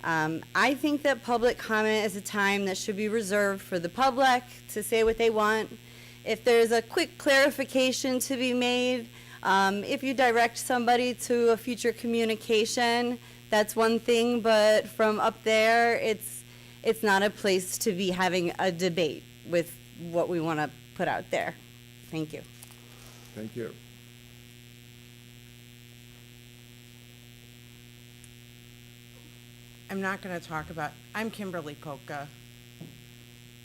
I think that public comment is a time that should be reserved for the public to say what they want. If there's a quick clarification to be made, if you direct somebody to a future communication, that's one thing, but from up there, it's not a place to be having a debate with what we want to put out there. Thank you. Thank you. I'm not going to talk about, I'm Kimberly Polka.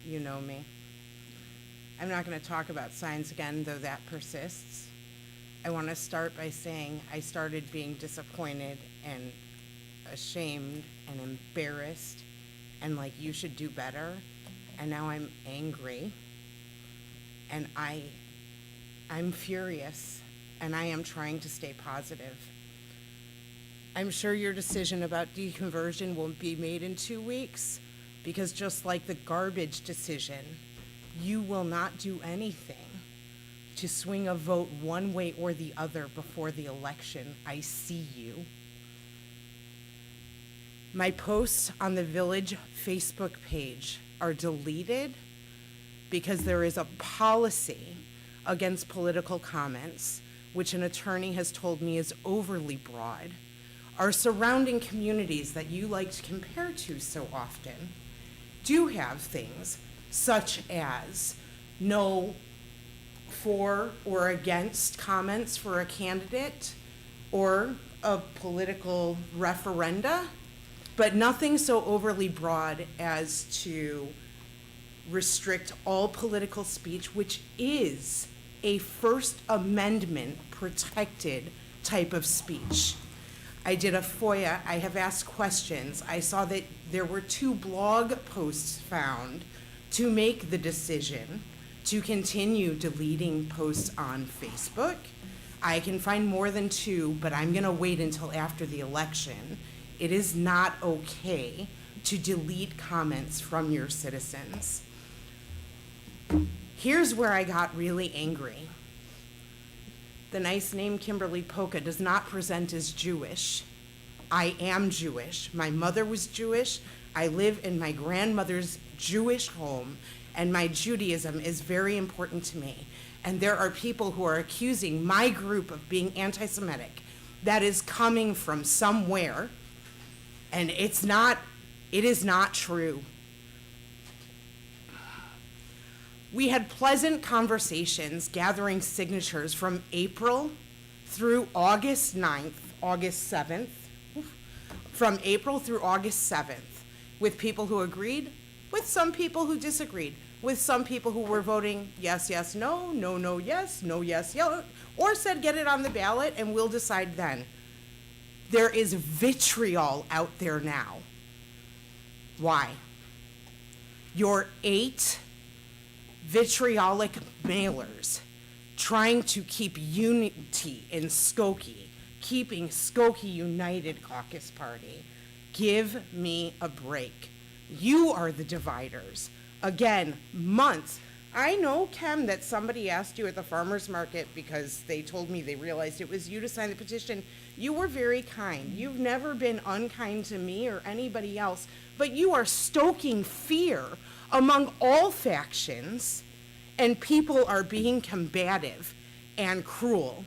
You know me. I'm not going to talk about signs again, though that persists. I want to start by saying I started being disappointed and ashamed and embarrassed and like you should do better. And now I'm angry and I'm furious and I am trying to stay positive. I'm sure your decision about deconversion won't be made in 2 weeks because just like the garbage decision, you will not do anything to swing a vote one way or the other before the election. I see you. My posts on the Village Facebook page are deleted because there is a policy against political comments, which an attorney has told me is overly broad. Our surrounding communities that you like to compare to so often do have things such as no for or against comments for a candidate or a political referenda, but nothing so overly broad as to restrict all political speech, which is a First Amendment protected type of speech. I did a FOIA, I have asked questions. I saw that there were 2 blog posts found to make the decision to continue deleting posts on Facebook. I can find more than 2, but I'm gonna wait until after the election. It is not okay to delete comments from your citizens. Here's where I got really angry. The nice name Kimberly Polka does not present as Jewish. I am Jewish. My mother was Jewish. I live in my grandmother's Jewish home, and my Judaism is very important to me. And there are people who are accusing my group of being anti-Semitic. That is coming from somewhere, and it is not true. We had pleasant conversations gathering signatures from April through August 9th, August 7th, from April through August 7th, with people who agreed, with some people who disagreed, with some people who were voting yes, yes, no, no, no, yes, no, yes, yes, or said get it on the ballot and we'll decide then. There is vitriol out there now. Why? Your 8 vitriolic mailers trying to keep unity in Skokie, keeping Skokie united, Caucus Party. Give me a break. You are the dividers. Again, months. I know, Kim, that somebody asked you at the farmer's market because they told me they realized it was you to sign the petition. You were very kind. You've never been unkind to me or anybody else, but you are stoking fear among all factions, and people are being combative and cruel.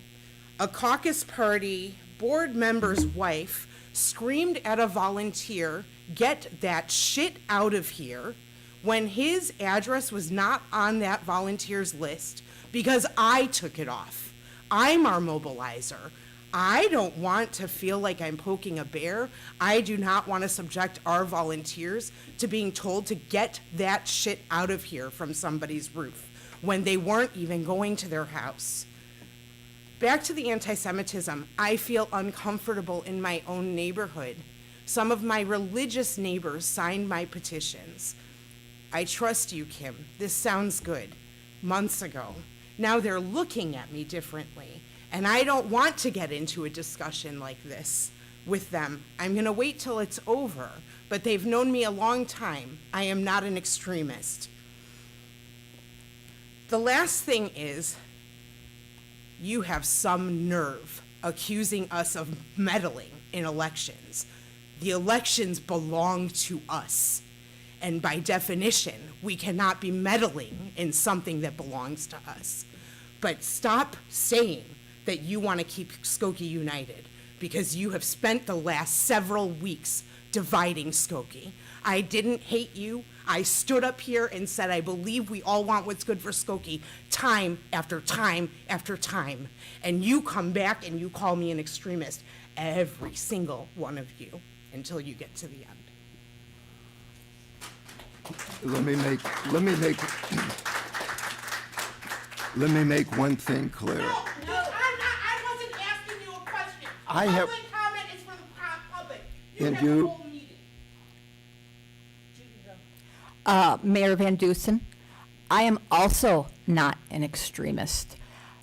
A Caucus Party board member's wife screamed at a volunteer, "Get that shit out of here," when his address was not on that volunteer's list because I took it off. I'm our mobilizer. I don't want to feel like I'm poking a bear. I do not want to subject our volunteers to being told to get that shit out of here from somebody's roof when they weren't even going to their house. Back to the anti-Semitism. I feel uncomfortable in my own neighborhood. Some of my religious neighbors signed my petitions. I trust you, Kim. This sounds good. Months ago. Now they're looking at me differently. And I don't want to get into a discussion like this with them. I'm going to wait till it's over. but they've known me a long time. I am not an extremist. The last thing is, you have some nerve accusing us of meddling in elections. The elections belong to us. And by definition, we cannot be meddling in something that belongs to us. But stop saying that you want to keep Skokie united, because you have spent the last several weeks dividing Skokie. I didn't hate you. I stood up here and said I believe we all want what's good for Skokie time after time after time. And you come back and you call me an extremist, every single one of you, until you get to the end. Let me make one thing clear. No, I wasn't asking you a question. I have- Public comment is for the public. And have the you- whole meeting. Mayor Van Dusen, I am also not an extremist.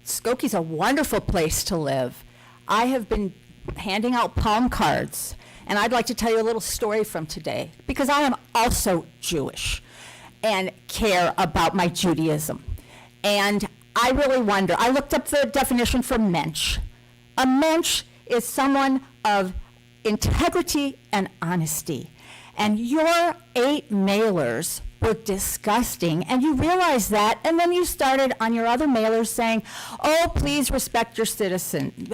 Skokie's a wonderful place to live. I have been handing out palm cards, and I'd like to tell you a little story from today, because I am also Jewish and care about my Judaism. And I really wonder, I looked up the definition for mensch. A mensch is someone of integrity and honesty. And your 8 mailers were disgusting, and you realized that, and then you started on your other mailers saying, oh, please respect your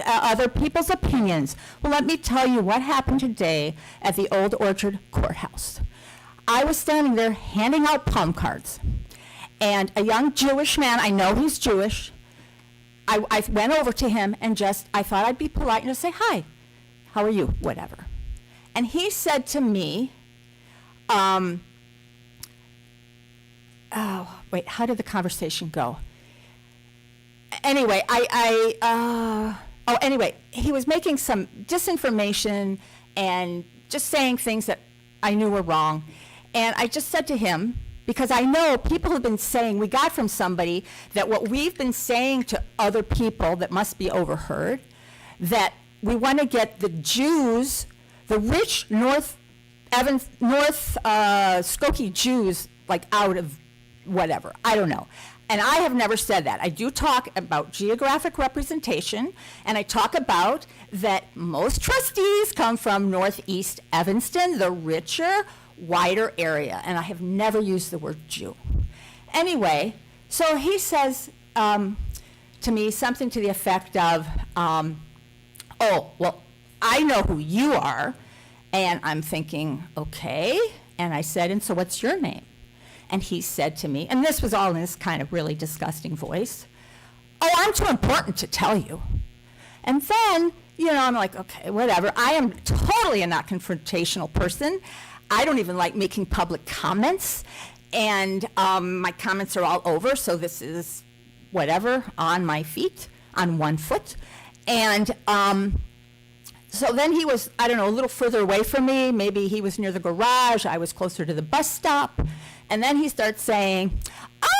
other people's opinions. Well, let me tell you what happened today at the Old Orchard Courthouse. I was standing there handing out palm cards, and a young Jewish man, I know he's Jewish, I went over to him and I thought I'd be polite and just say, hi, how are you, whatever. And he said to me, oh, wait, how did the conversation go? Anyway, anyway, he was making some disinformation and just saying things that I knew were wrong. And I just said to him, because I know people have been saying, we got from somebody that what we've been saying to other people that must be overheard, that we want to get the Jews, the rich North Skokie Jews, like out of whatever, I don't know. And I have never said that. I do talk about geographic representation, and I talk about that most trustees come from Northeast Evanston, the richer, wider area, and I have never used the word Jew. Anyway, so he says to me something to the effect of, oh, well, I know who you are. And I'm thinking, okay. And I said, and so what's your name? And he said to me, and this was all in this kind of really disgusting voice, oh, I'm too important to tell you. And then, I'm like, okay, whatever. I am totally a not confrontational person. I don't even like making public comments. And my comments are all over, so this is whatever, on my feet, on one foot. And so then he was, I don't know, a little further away from me. Maybe he was near the garage. I was closer to the bus stop. And then he starts saying,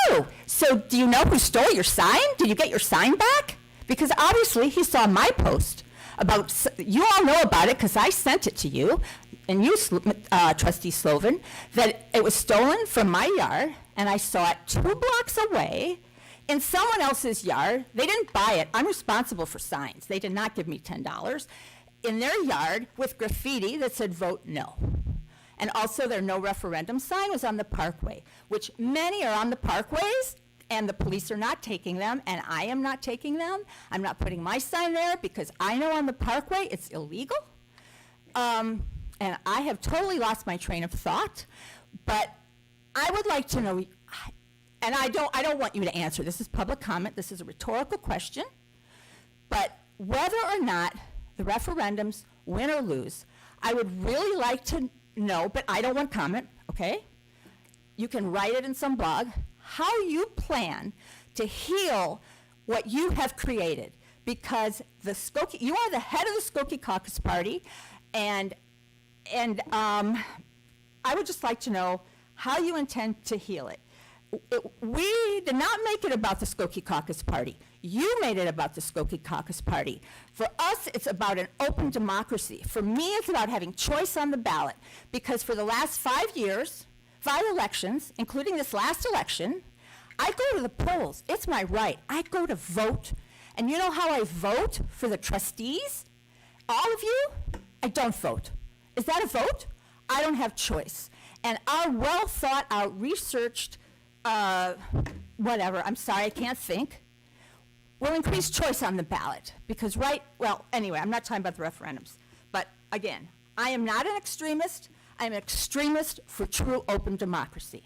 oh, so do you know who stole your sign? Did you get your sign back? Because obviously he saw my post about, you all know about it because I sent it to you, and you, Trustee Slovan, that it was stolen from my yard, and I saw it 2 blocks away in someone else's yard. They didn't buy it. I'm responsible for signs. They did not give me $10. In their yard with graffiti that said vote no. And also their no referendum sign was on the parkway, which many are on the parkways, and the police are not taking them, and I am not taking them. I'm not putting my sign there because I know on the parkway it's illegal. And I have totally lost my train of thought, but I would like to know, and I don't want you to answer. This is public comment. This is a rhetorical question. But whether or not the referendums win or lose, I would really like to know, but I don't want comment, okay? You can write it in some blog, how you plan to heal what you have created. Because the Skokie, you are the head of the Skokie Caucus Party, and I would just like to know how you intend to heal it. We did not make it about the Skokie Caucus Party. You made it about the Skokie Caucus Party. For us, it's about an open democracy. For me, it's about having choice on the ballot. Because for the last 5 years, 5 elections, including this last election, I go to the polls. It's my right. I go to vote. And you know how I vote for the trustees? All of you, I don't vote. Is that a vote? I don't have choice. And our well thought out, researched, whatever, I'm sorry, I can't think, will increase choice on the ballot. Because well, anyway, I'm not talking about the referendums. But again, I am not an extremist. I'm an extremist for true open democracy.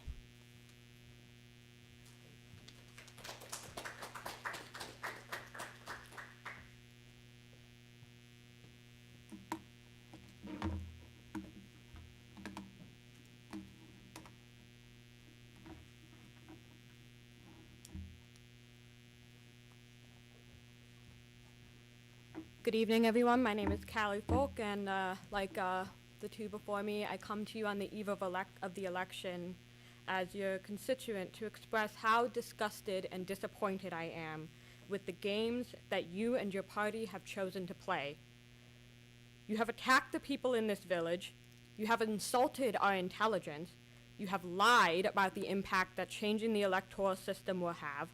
Good evening, everyone. My name is Callie Folk, and like the two before me, I come to you on the eve of the election as your constituent to express how disgusted and disappointed I am with the games that you and your party have chosen to play. You have attacked the people in this village. You have insulted our intelligence. You have lied about the impact that changing the electoral system will have.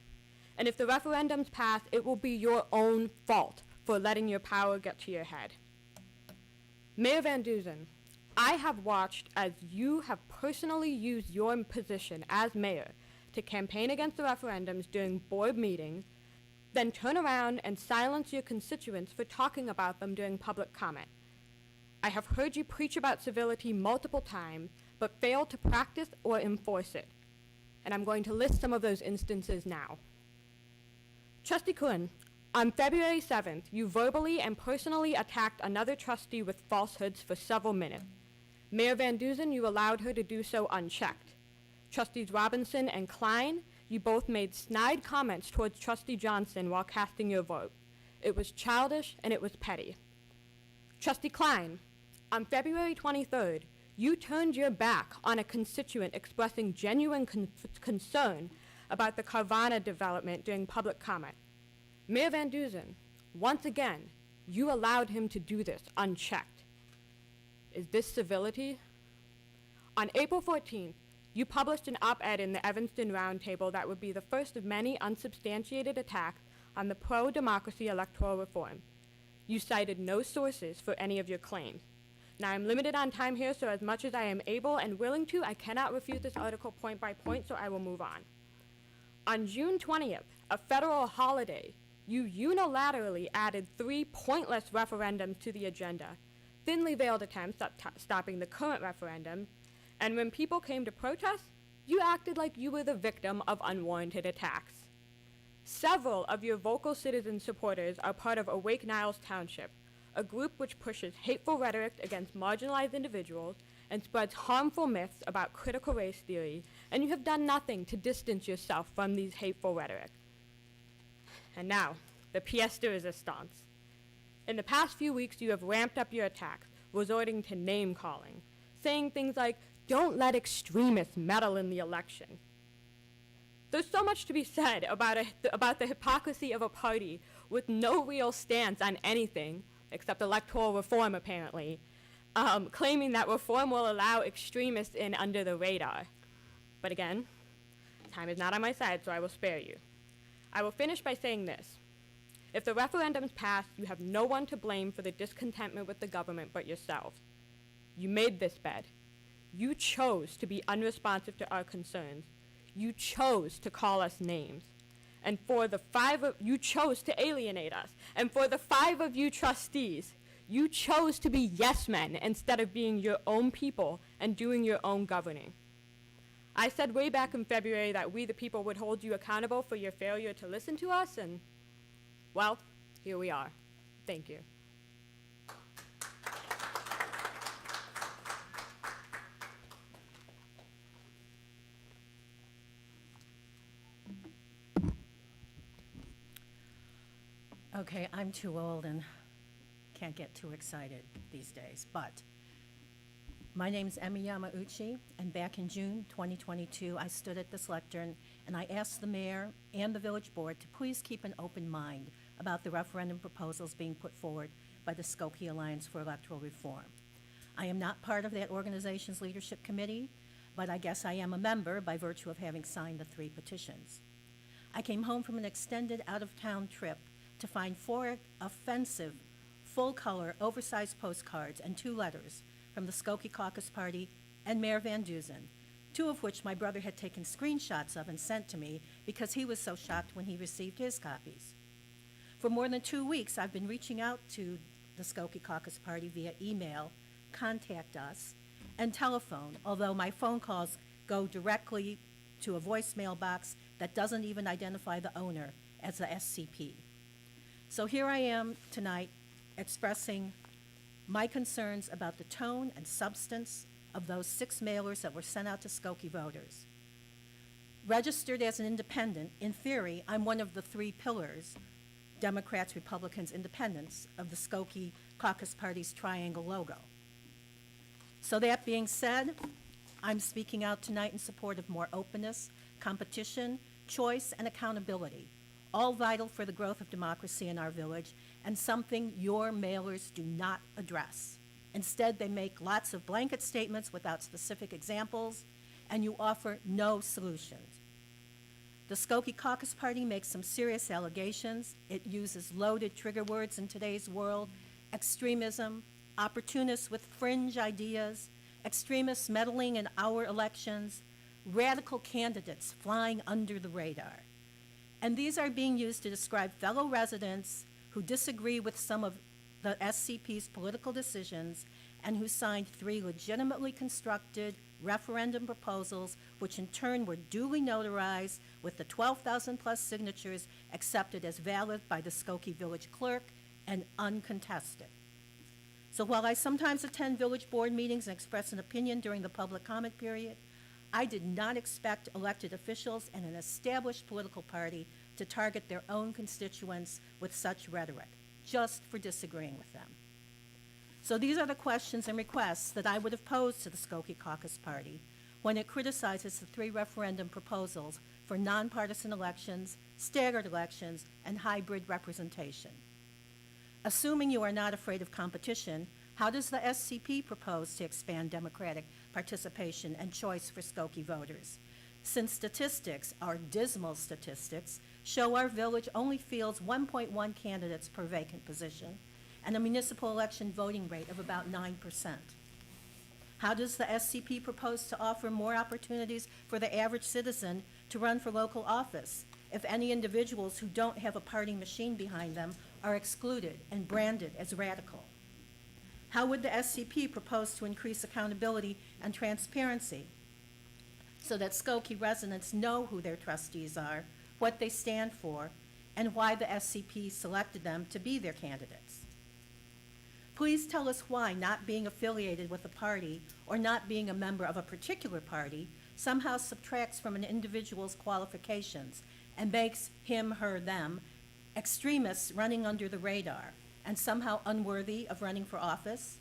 And if the referendums pass, it will be your own fault for letting your power get to your head. Mayor Van Duzen, I have watched as you have personally used your position as mayor to campaign against the referendums during board meetings, then turn around and silence your constituents for talking about them during public comment. I have heard you preach about civility multiple times, but fail to practice or enforce it. And I'm going to list some of those instances now. Trustee Kuhn, on February 7th, you verbally and personally attacked another trustee with falsehoods for several minutes. Mayor Van Duzen, you allowed her to do so unchecked. Trustees Robinson and Klein, you both made snide comments towards Trustee Johnson while casting your vote. It was childish and it was petty. Trustee Klein, on February 23rd, you turned your back on a constituent expressing genuine concern about the Carvana development during public comment. Mayor Van Duzen, once again, you allowed him to do this unchecked. Is this civility? On April 14th, you published an op-ed in the Evanston Roundtable that would be the first of many unsubstantiated attacks on the pro-democracy electoral reform. You cited no sources for any of your claims. Now, I'm limited on time here, so as much as I am able and willing to, I cannot refute this article point by point, so I will move on. On June 20th, a federal holiday, you unilaterally added 3 pointless referendums to the agenda, thinly veiled attempts at stopping the current referendum, and when people came to protest, you acted like you were the victim of unwarranted attacks. Several of your vocal citizen supporters are part of Awake Niles Township, a group which pushes hateful rhetoric against marginalized individuals and spreads harmful myths about critical race theory, and you have done nothing to distance yourself from these hateful rhetoric. And now, the pièce de résistance. In the past few weeks, you have ramped up your attacks, resorting to name-calling, saying things like, "Don't let extremists meddle in the election." There's so much to be said about the hypocrisy of a party with no real stance on anything, except electoral reform apparently, claiming that reform will allow extremists in under the radar. But again, time is not on my side, so I will spare you. I will finish by saying this. If the referendums pass, you have no one to blame for the discontentment with the government but yourself. You made this bed. You chose to be unresponsive to our concerns. You chose to call us names. And for the you chose to alienate us. And for the 5 of you trustees, you chose to be yes men instead of being your own people and doing your own governing. I said way back in February that we the people would hold you accountable for your failure to listen to us, and, well, here we are. Thank you. Okay, I'm too old and can't get too excited these days, but My name's Emi Yamauchi, and back in June 2022, I stood at this lectern and I asked the mayor and the village board to please keep an open mind about the referendum proposals being put forward by the Skokie Alliance for Electoral Reform. I am not part of that organization's leadership committee, but I guess I am a member by virtue of having signed the 3 petitions. I came home from an extended out-of-town trip to find 4 offensive, full-color, oversized postcards and 2 letters from the Skokie Caucus Party and Mayor Van Duzen, 2 of which my brother had taken screenshots of and sent to me because he was so shocked when he received his copies. For more than 2 weeks, I've been reaching out to the Skokie Caucus Party via email, contact us, and telephone, although my phone calls go directly to a voicemail box that doesn't even identify the owner as the SCP. So here I am tonight expressing my concerns about the tone and substance of those 6 mailers that were sent out to Skokie voters. Registered as an independent, in theory, I'm one of the 3 pillars, Democrats, Republicans, Independents, of the Skokie Caucus Party's triangle logo. So that being said, I'm speaking out tonight in support of more openness, competition, choice, and accountability, all vital for the growth of democracy in our village, and something your mailers do not address. Instead, they make lots of blanket statements without specific examples, and you offer no solutions. The Skokie Caucus Party makes some serious allegations. It uses loaded trigger words in today's world: extremism, opportunists with fringe ideas, extremists meddling in our elections, radical candidates flying under the radar. And these are being used to describe fellow residents who disagree with some of the SCP's political decisions and who signed 3 legitimately constructed referendum proposals, which in turn were duly notarized with the 12,000 plus signatures accepted as valid by the Skokie Village Clerk and uncontested. So while I sometimes attend village board meetings and express an opinion during the public comment period, I did not expect elected officials and an established political party to target their own constituents with such rhetoric, just for disagreeing with them. So these are the questions and requests that I would have posed to the Skokie Caucus Party when it criticizes the 3 referendum proposals for nonpartisan elections, staggered elections, and hybrid representation. Assuming you are not afraid of competition, how does the SCP propose to expand democratic participation and choice for Skokie voters? Since statistics, our dismal statistics, show our village only fields 1.1 candidates per vacant position and a municipal election voting rate of about 9%. How does the SCP propose to offer more opportunities for the average citizen to run for local office if any individuals who don't have a party machine behind them are excluded and branded as radical? How would the SCP propose to increase accountability and transparency so that Skokie residents know who their trustees are, what they stand for, and why the SCP selected them to be their candidates? Please tell us why not being affiliated with a party or not being a member of a particular party somehow subtracts from an individual's qualifications and makes him, her, them extremists running under the radar and somehow unworthy of running for office?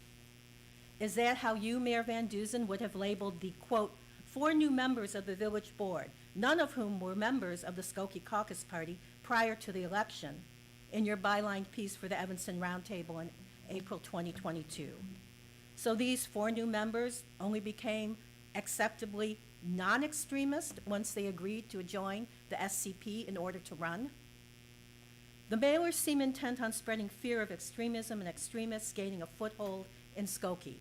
Is that how you, Mayor Van Duzen, would have labeled the, quote, 4 new members of the village board, none of whom were members of the Skokie Caucus Party prior to the election, in your byline piece for the Evanston Roundtable in April 2022? So these 4 new members only became acceptably non-extremist once they agreed to join the SCP in order to run? The mailers seem intent on spreading fear of extremism and extremists gaining a foothold in Skokie.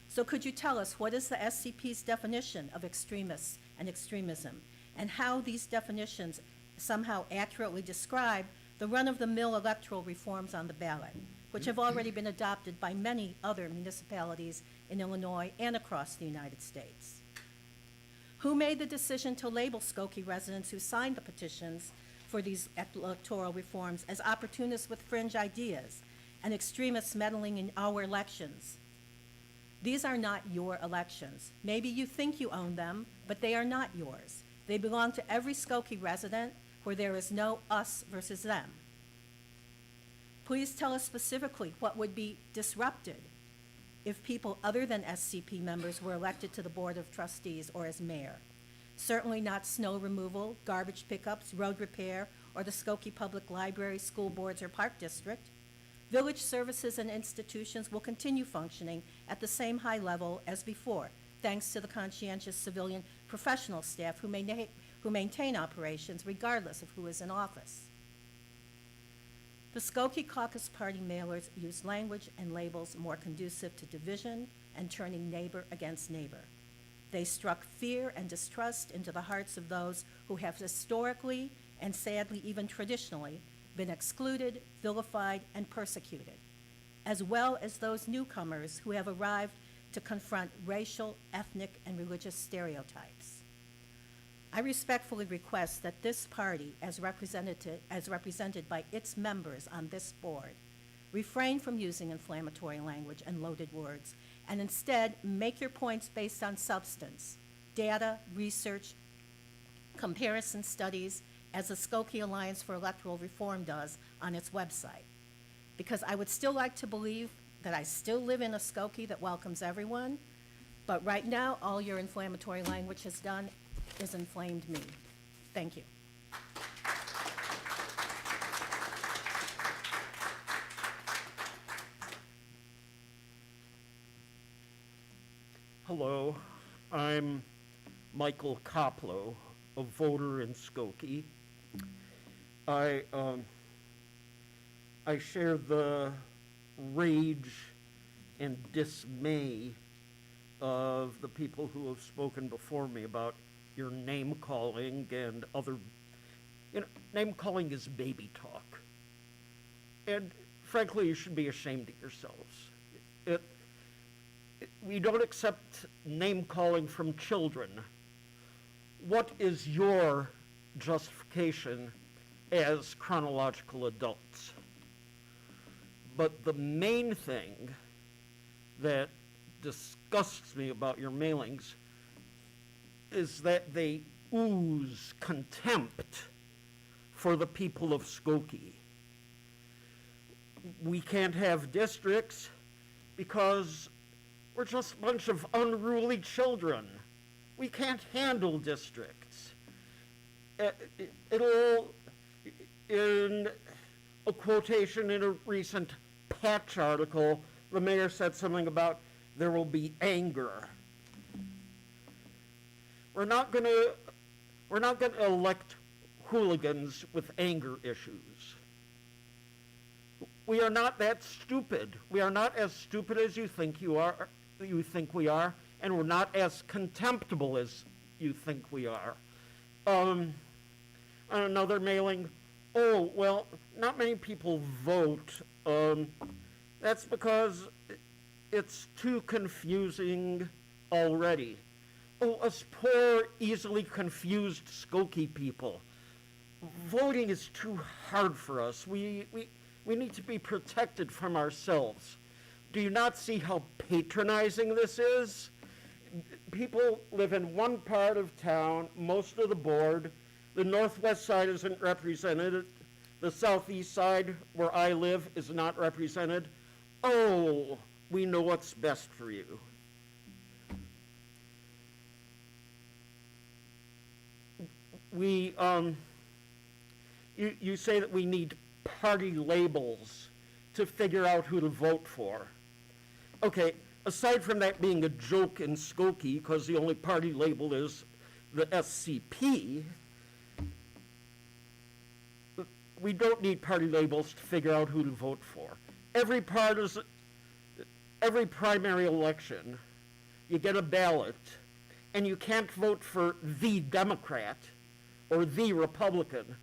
So could you tell us what is the SCP's definition of extremists and extremism, and how these definitions somehow accurately describe the run-of-the-mill electoral reforms on the ballot, which have already been adopted by many other municipalities in Illinois and across the United States? Who made the decision to label Skokie residents who signed the petitions for these electoral reforms as opportunists with fringe ideas and extremists meddling in our elections? These are not your elections. Maybe you think you own them, but they are not yours. They belong to every Skokie resident where there is no us versus them. Please tell us specifically what would be disrupted if people other than SCP members were elected to the Board of Trustees or as mayor. Certainly not snow removal, garbage pickups, road repair, or the Skokie Public Library, school boards, or park district. Village services and institutions will continue functioning at the same high level as before, thanks to the conscientious civilian professional staff who maintain operations regardless of who is in office. The Skokie Caucus Party mailers use language and labels more conducive to division and turning neighbor against neighbor. They struck fear and distrust into the hearts of those who have historically and sadly even traditionally been excluded, vilified, and persecuted, as well as those newcomers who have arrived to confront racial, ethnic, and religious stereotypes. I respectfully request that this party, as represented by its members on this board, refrain from using inflammatory language and loaded words, and instead make your points based on substance, data, research, comparison studies, as the Skokie Alliance for Electoral Reform does on its website. Because I would still like to believe that I still live in a Skokie that welcomes everyone, but right now, all your inflammatory language has done is inflamed me. Thank you. Hello, I'm Michael Koplow, a voter in Skokie. I share the rage and dismay of the people who have spoken before me about your name calling and other, name calling is baby talk. And frankly, you should be ashamed of yourselves. We don't accept name calling from children. What is your justification as chronological adults? But the main thing that disgusts me about your mailings is that they ooze contempt for the people of Skokie. We can't have districts because we're just a bunch of unruly children. We can't handle districts. In a quotation in a recent Patch article, the mayor said something about there will be anger. We're not going to elect hooligans with anger issues. We are not that stupid. We are not as stupid as you think we are, and we're not as contemptible as you think we are. On another mailing, oh, well, not many people vote. That's because it's too confusing already. Oh, us poor, easily confused Skokie people. Voting is too hard for us. We need to be protected from ourselves. Do you not see how patronizing this is? People live in one part of town, most of the board. The northwest side isn't represented. The southeast side, where I live, is not represented. Oh, we know what's best for you. You say that we need party labels to figure out who to vote for. Okay, aside from that being a joke in Skokie, because the only party label is the SCP, we don't need party labels to figure out who to vote for. Every primary election, you get a ballot, and you can't vote for the Democrat or the Republican.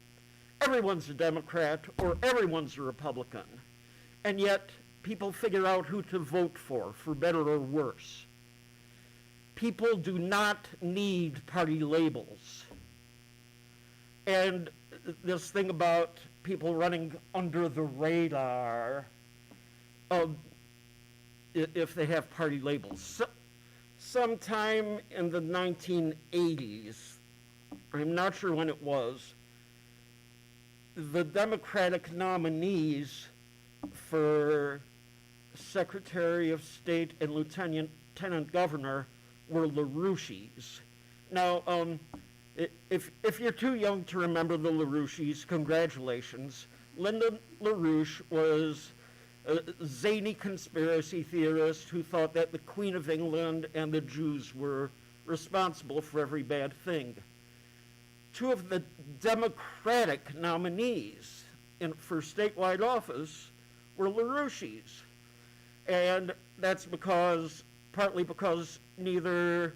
Everyone's a Democrat or everyone's a Republican. And yet, people figure out who to vote for better or worse. People do not need party labels. And this thing about people running under the radar, if they have party labels. Sometime in the 1980s, I'm not sure when it was, the Democratic nominees for Secretary of State and Lieutenant Governor were LaRouches. Now, if you're too young to remember the LaRouches, congratulations. Lyndon LaRouche was a zany conspiracy theorist who thought that the Queen of England and the Jews were responsible for every bad thing. Two of the Democratic nominees for statewide office were LaRouches. And that's partly because neither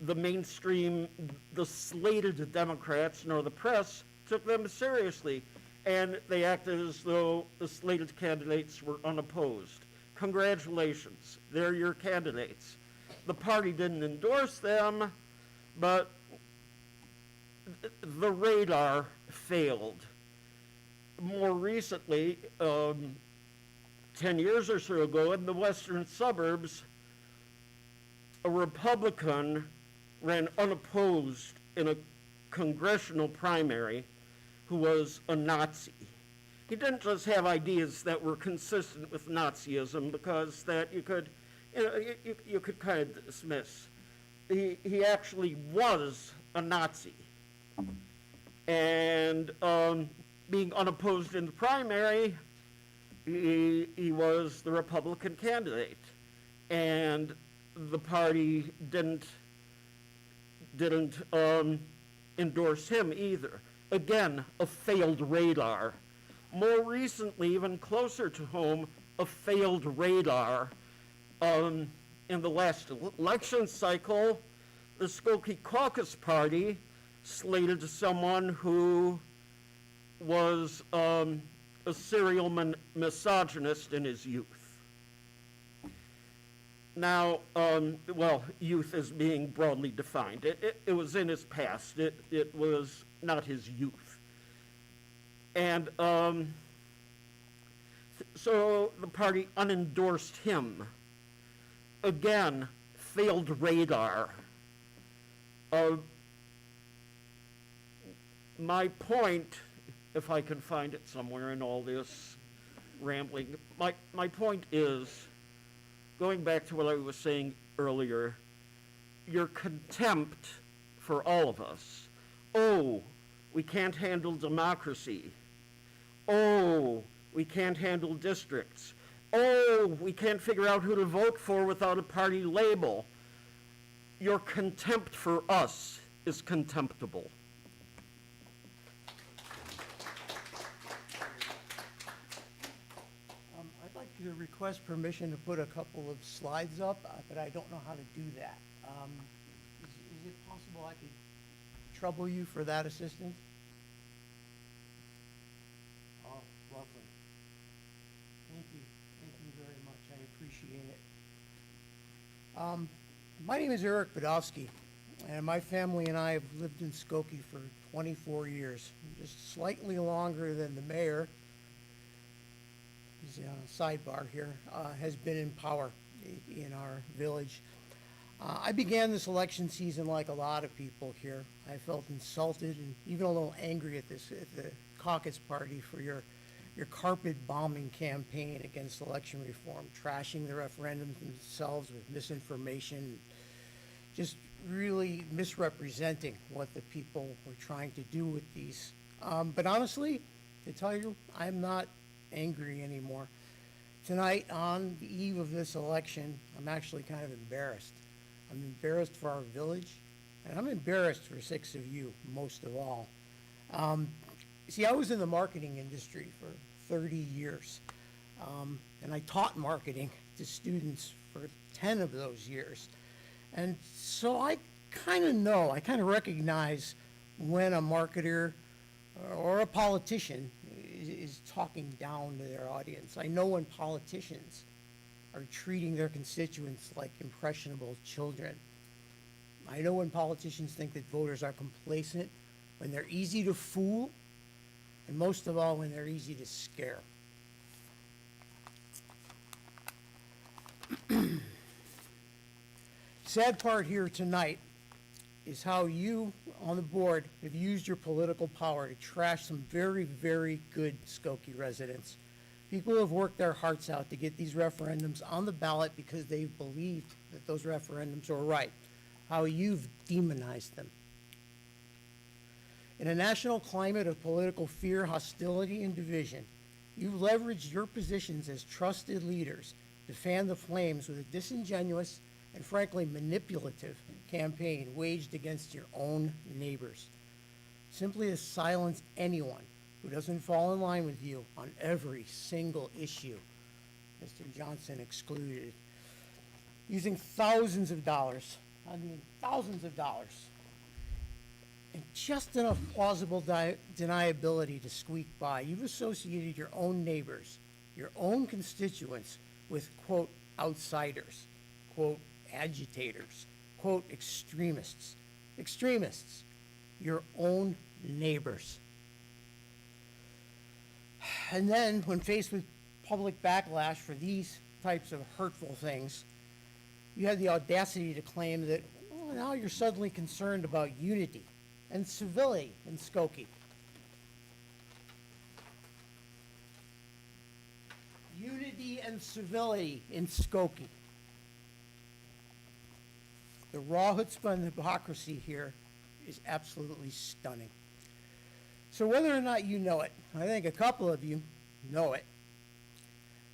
the mainstream, the slated Democrats, nor the press took them seriously. And they acted as though the slated candidates were unopposed. Congratulations, they're your candidates. The party didn't endorse them, but the radar failed. More recently, 10 years or so ago, in the western suburbs, a Republican ran unopposed in a congressional primary who was a Nazi. He didn't just have ideas that were consistent with Nazism, because that you could kind of dismiss. He actually was a Nazi. And being unopposed in the primary, he was the Republican candidate. And the party didn't endorse him either. Again, a failed radar. More recently, even closer to home, a failed radar. In the last election cycle, the Skokie Caucus Party slated someone who was a serial misogynist in his youth. Now, youth is being broadly defined. It was in his past. It was not his youth. And so the party unendorsed him. Again, failed radar. My point, if I can find it somewhere in all this rambling, my point is, going back to what I was saying earlier, your contempt for all of us. Oh, we can't handle democracy. Oh, we can't handle districts. Oh, we can't figure out who to vote for without a party label. Your contempt for us is contemptible. I'd like to request permission to put a couple of slides up, but I don't know how to do that. Is it possible I could trouble you for that assistance? Oh, lovely. Thank you. Thank you very much. I appreciate it. My name is Eric Badowski, and my family and I have lived in Skokie for 24 years, just slightly longer than the mayor, he's sidebar here, has been in power in our village. I began this election season like a lot of people here. I felt insulted and even a little angry at the caucus party for your carpet bombing campaign against election reform, trashing the referendums themselves with misinformation, just really misrepresenting what the people were trying to do with these. But honestly, to tell you, I'm not angry anymore. Tonight, on the eve of this election, I'm actually kind of embarrassed. I'm embarrassed for our village, and I'm embarrassed for 6 of you, most of all. See, I was in the marketing industry for 30 years, and I taught marketing to students for 10 of those years. And so I kind of recognize when a marketer or a politician is talking down to their audience. I know when politicians are treating their constituents like impressionable children. I know when politicians think that voters are complacent, when they're easy to fool, and most of all, when they're easy to scare. Sad part here tonight is how you on the board have used your political power to trash some very, very good Skokie residents. People have worked their hearts out to get these referendums on the ballot because they've believed that those referendums were right. How you've demonized them. In a national climate of political fear, hostility, and division, you've leveraged your positions as trusted leaders to fan the flames with a disingenuous and frankly manipulative campaign waged against your own neighbors, simply to silence anyone who doesn't fall in line with you on every single issue, Mr. Johnson excluded, using thousands of dollars, and just enough plausible deniability to squeak by. You've associated your own neighbors, your own constituents, with, quote, outsiders, quote, agitators, quote, extremists. Extremists, your own neighbors. And then, when faced with public backlash for these types of hurtful things, you had the audacity to claim that, well, now you're suddenly concerned about unity and civility in Skokie. Unity and civility in Skokie. The raw chutzpah and hypocrisy here is absolutely stunning. So whether or not you know it, I think a couple of you know it,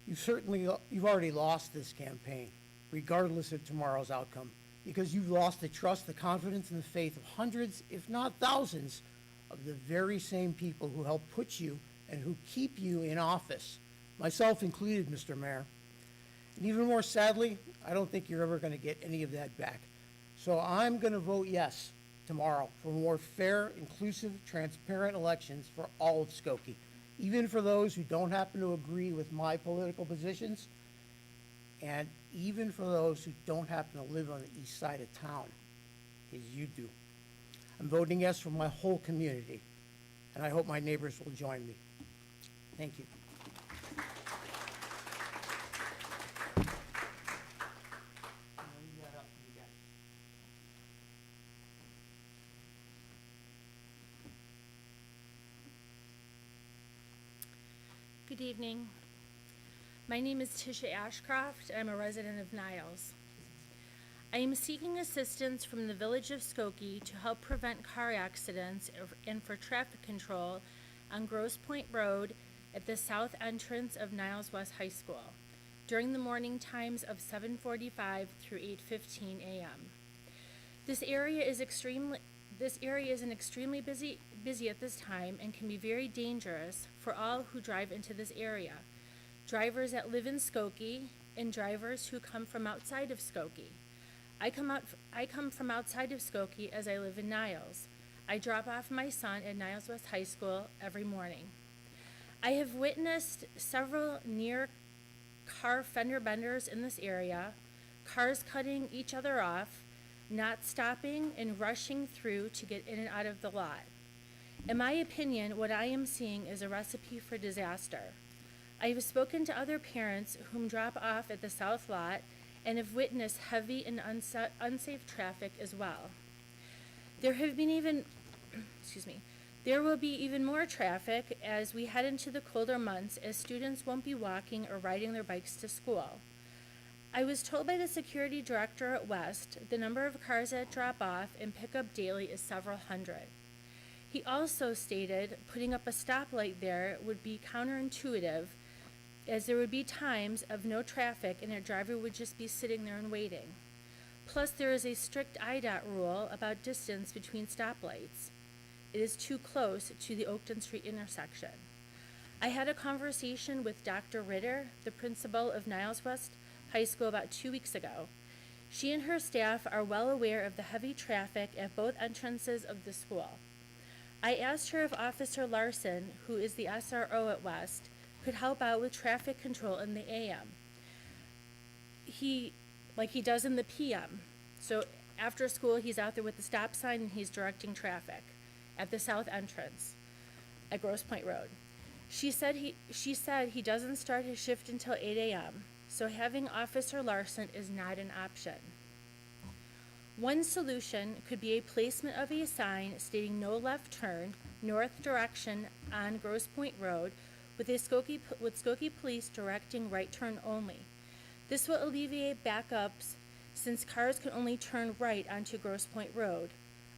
you've already lost this campaign, regardless of tomorrow's outcome, because you've lost the trust, the confidence, and the faith of hundreds, if not thousands, of the very same people who helped put you and who keep you in office, myself included, Mr. Mayor. And even more sadly, I don't think you're ever going to get any of that back. So I'm going to vote yes tomorrow for more fair, inclusive, transparent elections for all of Skokie, even for those who don't happen to agree with my political positions, and even for those who don't happen to live on the east side of town, as you do. I'm voting yes for my whole community, and I hope my neighbors will join me. Thank you. Good evening. My name is Tisha Ashcroft. I'm a resident of Niles. I am seeking assistance from the Village of Skokie to help prevent car accidents and for traffic control on Grosse Point Road at the south entrance of Niles West High School during the morning times of 7:45 through 8:15 a.m. This area is extremely busy at this time and can be very dangerous for all who drive into this area. Drivers that live in Skokie and drivers who come from outside of Skokie. I come from outside of Skokie as I live in Niles. I drop off my son at Niles West High School every morning. I have witnessed several near car fender benders in this area, cars cutting each other off, not stopping and rushing through to get in and out of the lot. In my opinion, what I am seeing is a recipe for disaster. I have spoken to other parents whom drop off at the south lot and have witnessed heavy and unsafe traffic as well. There will be even more traffic as we head into the colder months, as students won't be walking or riding their bikes to school. I was told by the security director at West the number of cars that drop off and pick up daily is several hundred. He also stated putting up a stoplight there would be counterintuitive, as there would be times of no traffic and a driver would just be sitting there and waiting. Plus, there is a strict IDOT rule about distance between stoplights. It is too close to the Oakton Street intersection. I had a conversation with Dr. Ritter, the principal of Niles West High School, about 2 weeks ago. She and her staff are well aware of the heavy traffic at both entrances of the school. I asked her if Officer Larson, who is the SRO at West, could help out with traffic control in the AM. Like he does in the PM. So after school, he's out there with the stop sign and he's directing traffic at the south entrance at Grosse Point Road. She said he doesn't start his shift until 8 a.m., so having Officer Larson is not an option. One solution could be a placement of a sign stating no left turn, north direction on Grosse Point Road, with Skokie Police directing right turn only. This will alleviate backups since cars can only turn right onto Grosse Pointe Road,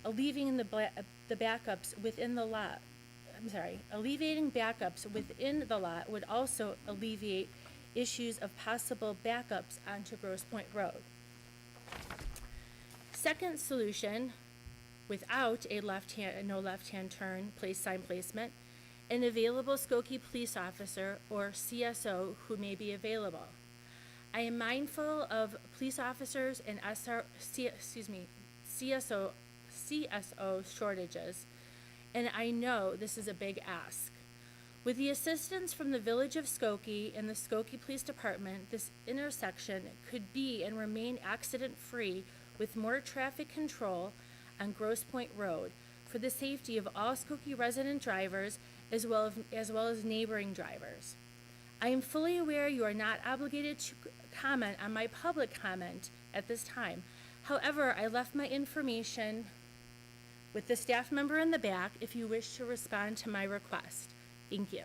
alleviating the backups within the lot. Alleviating backups within the lot would also alleviate issues of possible backups onto Grosse Pointe Road. Second solution, without a no left-hand turn sign placement, an available Skokie police officer or CSO who may be available. I am mindful of police officers and CSO shortages, and I know this is a big ask. With the assistance from the Village of Skokie and the Skokie Police Department, this intersection could be and remain accident-free with more traffic control on Grosse Pointe Road for the safety of all Skokie resident drivers as well as neighboring drivers. I am fully aware you are not obligated to comment on my public comment at this time. However, I left my information with the staff member in the back if you wish to respond to my request. Thank you.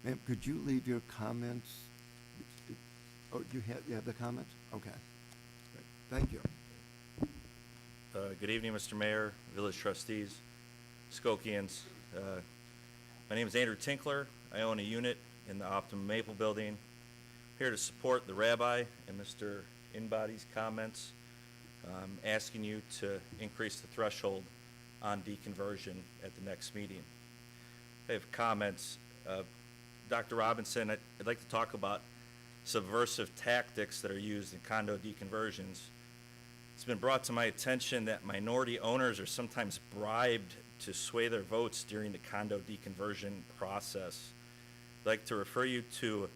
Ma'am, could you leave your comments? Oh, you have the comments? Okay. Great. Thank you. Good evening, Mr. Mayor, village trustees, Skokians. My name is Andrew Tinkler. I own a unit in the Optimum Maple building. Here to support the rabbi and Mr. Inbody's comments, asking you to increase the threshold on deconversion at the next meeting. I have comments. Dr. Robinson, I'd like to talk about subversive tactics that are used in condo deconversions. It's been brought to my attention that minority owners are sometimes bribed to sway their votes during the condo deconversion process. I'd like to refer you to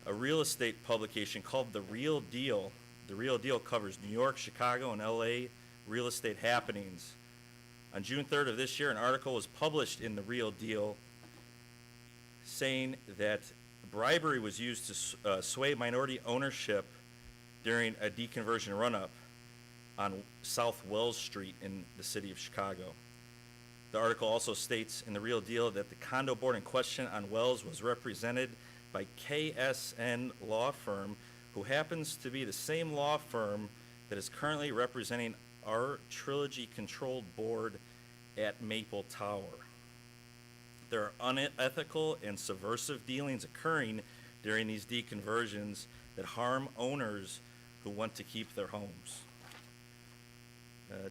a real estate publication called The Real Deal. The Real Deal covers New York, Chicago, and LA real estate happenings. On June 3rd of this year, an article was published in The Real Deal saying that bribery was used to sway minority ownership during a deconversion run-up on South Wells Street in the city of Chicago. The article also states in The Real Deal that the condo board in question on Wells was represented by KSN Law Firm, who happens to be the same law firm that is currently representing our Trilogy-controlled board at Maple Tower. There are unethical and subversive dealings occurring during these deconversions that harm owners who want to keep their homes.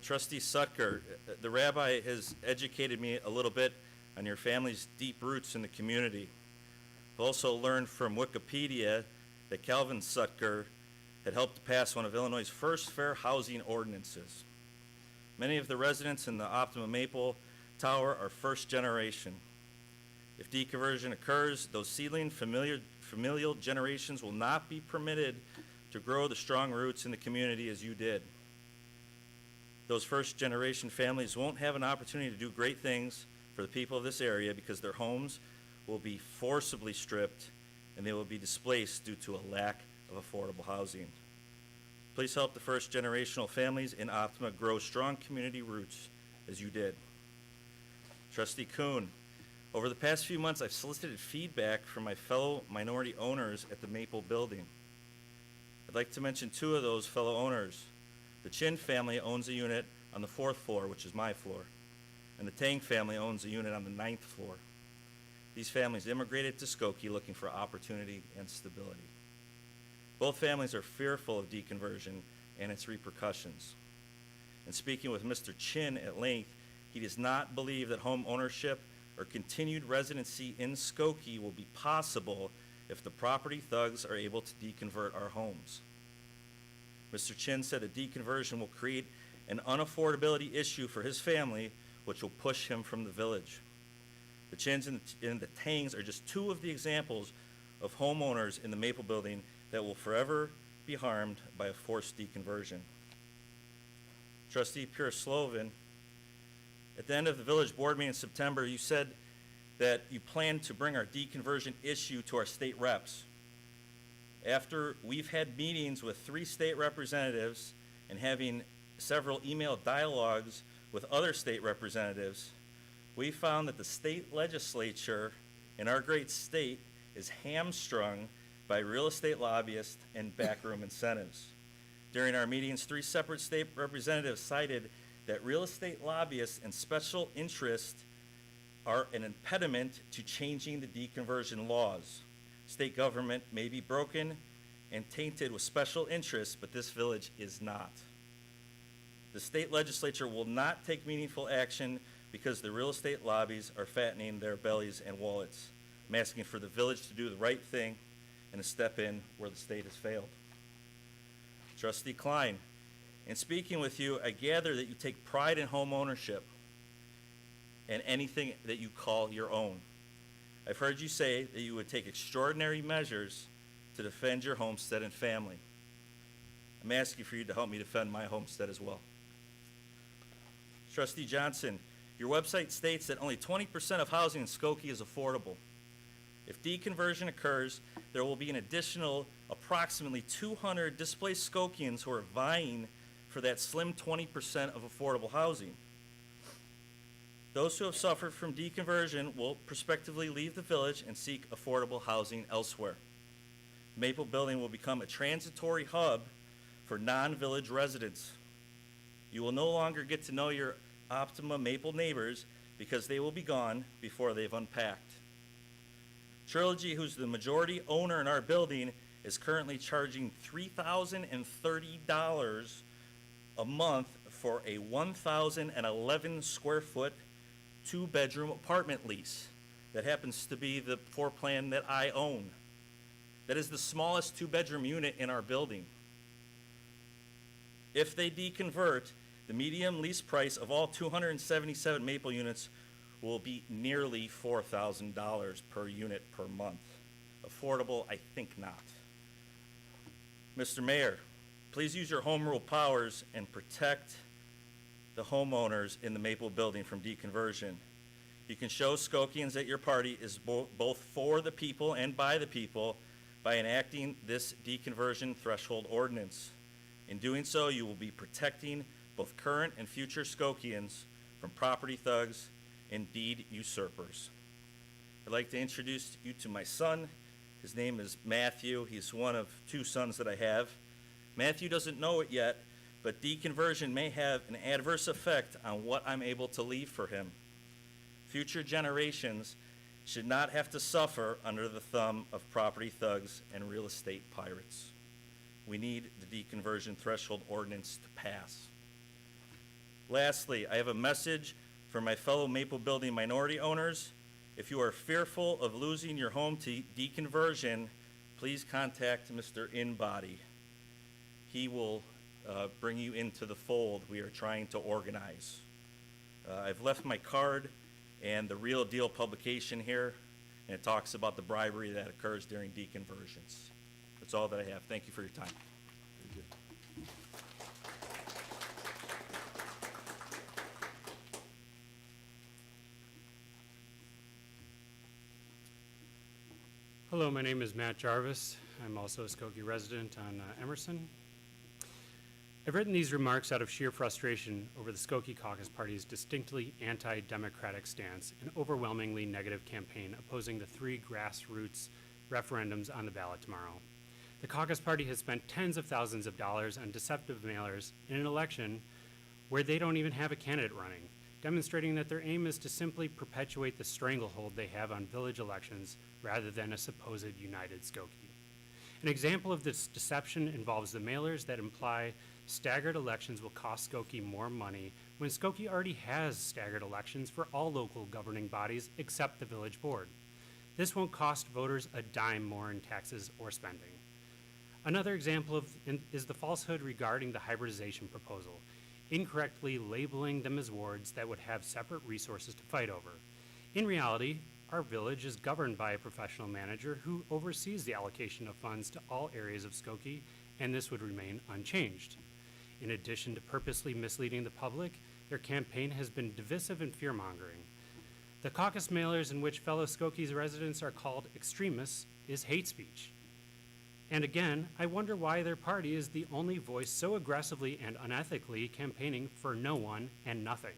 Trustee Sutker, the rabbi has educated me a little bit on your family's deep roots in the community. I've also learned from Wikipedia that Calvin Sutker had helped to pass one of Illinois' first fair housing ordinances. Many of the residents in the Optimum Maple Tower are first generation. If deconversion occurs, those seedling familial generations will not be permitted to grow the strong roots in the community as you did. Those first generation families won't have an opportunity to do great things for the people of this area because their homes will be forcibly stripped and they will be displaced due to a lack of affordable housing. Please help the first generational families in Optima grow strong community roots as you did. Trustee Kuhn, over the past few months I've solicited feedback from my fellow minority owners at the Maple building. I'd like to mention two of those fellow owners. The Chin family owns a unit on the 4th floor, which is my floor, and the Tang family owns a unit on the 9th floor. These families immigrated to Skokie looking for opportunity and stability. Both families are fearful of deconversion and its repercussions. And speaking with Mr. Chin at length, he does not believe that home ownership or continued residency in Skokie will be possible if the property thugs are able to deconvert our homes. Mr. Chin said a deconversion will create an unaffordability issue for his family, which will push him from the village. The Chins and the Tangs are just two of the examples of homeowners in the Maple building that will forever be harmed by a forced deconversion. Trustee Pure-Slovan, at the end of the village board meeting in September, you said that you plan to bring our deconversion issue to our state reps. After we've had meetings with 3 state representatives and having several email dialogues with other state representatives, we found that the state legislature in our great state is hamstrung by real estate lobbyists and backroom incentives. During our meetings, 3 separate state representatives cited that real estate lobbyists and special interests are an impediment to changing the deconversion laws. State government may be broken and tainted with special interests, but this village is not. The state legislature will not take meaningful action because the real estate lobbies are fattening their bellies and wallets. I'm asking for the village to do the right thing and to step in where the state has failed. Trustee Klein, in speaking with you, I gather that you take pride in home ownership and anything that you call your own. I've heard you say that you would take extraordinary measures to defend your homestead and family. I'm asking for you to help me defend my homestead as well. Trustee Johnson, your website states that only 20% of housing in Skokie is affordable. If deconversion occurs, there will be an additional approximately 200 displaced Skokians who are vying for that slim 20% of affordable housing. Those who have suffered from deconversion will prospectively leave the village and seek affordable housing elsewhere. The Maple Building will become a transitory hub for non-village residents. You will no longer get to know your Optima Maple neighbors because they will be gone before they've unpacked. Trilogy, who's the majority owner in our building, is currently charging $3,030 a month for a 1,011 square foot 2-bedroom apartment lease. That happens to be the floor plan that I own. That is the smallest 2-bedroom unit in our building. If they deconvert, the median lease price of all 277 Maple units will be nearly $4,000 per unit per month. Affordable? I think not. Mr. Mayor, please use your home rule powers and protect the homeowners in the Maple Building from deconversion. You can show Skokians that your party is both for the people and by the people by enacting this deconversion threshold ordinance. In doing so, you will be protecting both current and future Skokians from property thugs and deed usurpers. I'd like to introduce you to my son. His name is Matthew. He's one of 2 sons that I have. Matthew doesn't know it yet, but deconversion may have an adverse effect on what I'm able to leave for him. Future generations should not have to suffer under the thumb of property thugs and real estate pirates. We need the deconversion threshold ordinance to pass. Lastly, I have a message for my fellow Maple Building minority owners. If you are fearful of losing your home to deconversion, please contact Mr. Inbody. He will bring you into the fold we are trying to organize. I've left my card and the Real Deal publication here, and it talks about the bribery that occurs during deconversions. That's all that I have. Thank you for your time. Hello, my name is Matt Jarvis. I'm also a Skokie resident on Emerson. I've written these remarks out of sheer frustration over the Skokie Caucus Party's distinctly anti-democratic stance and overwhelmingly negative campaign opposing the 3 grassroots referendums on the ballot tomorrow. The Caucus Party has spent tens of thousands of dollars on deceptive mailers in an election where they don't even have a candidate running, demonstrating that their aim is to simply perpetuate the stranglehold they have on village elections rather than a supposed united Skokie. An example of this deception involves the mailers that imply staggered elections will cost Skokie more money when Skokie already has staggered elections for all local governing bodies except the village board. This won't cost voters a dime more in taxes or spending. Another example is the falsehood regarding the hybridization proposal, incorrectly labeling them as wards that would have separate resources to fight over. In reality, our village is governed by a professional manager who oversees the allocation of funds to all areas of Skokie, and this would remain unchanged. In addition to purposely misleading the public, their campaign has been divisive and fear-mongering. The caucus mailers in which fellow Skokie residents are called extremists is hate speech. And again, I wonder why their party is the only voice so aggressively and unethically campaigning for no one and nothing.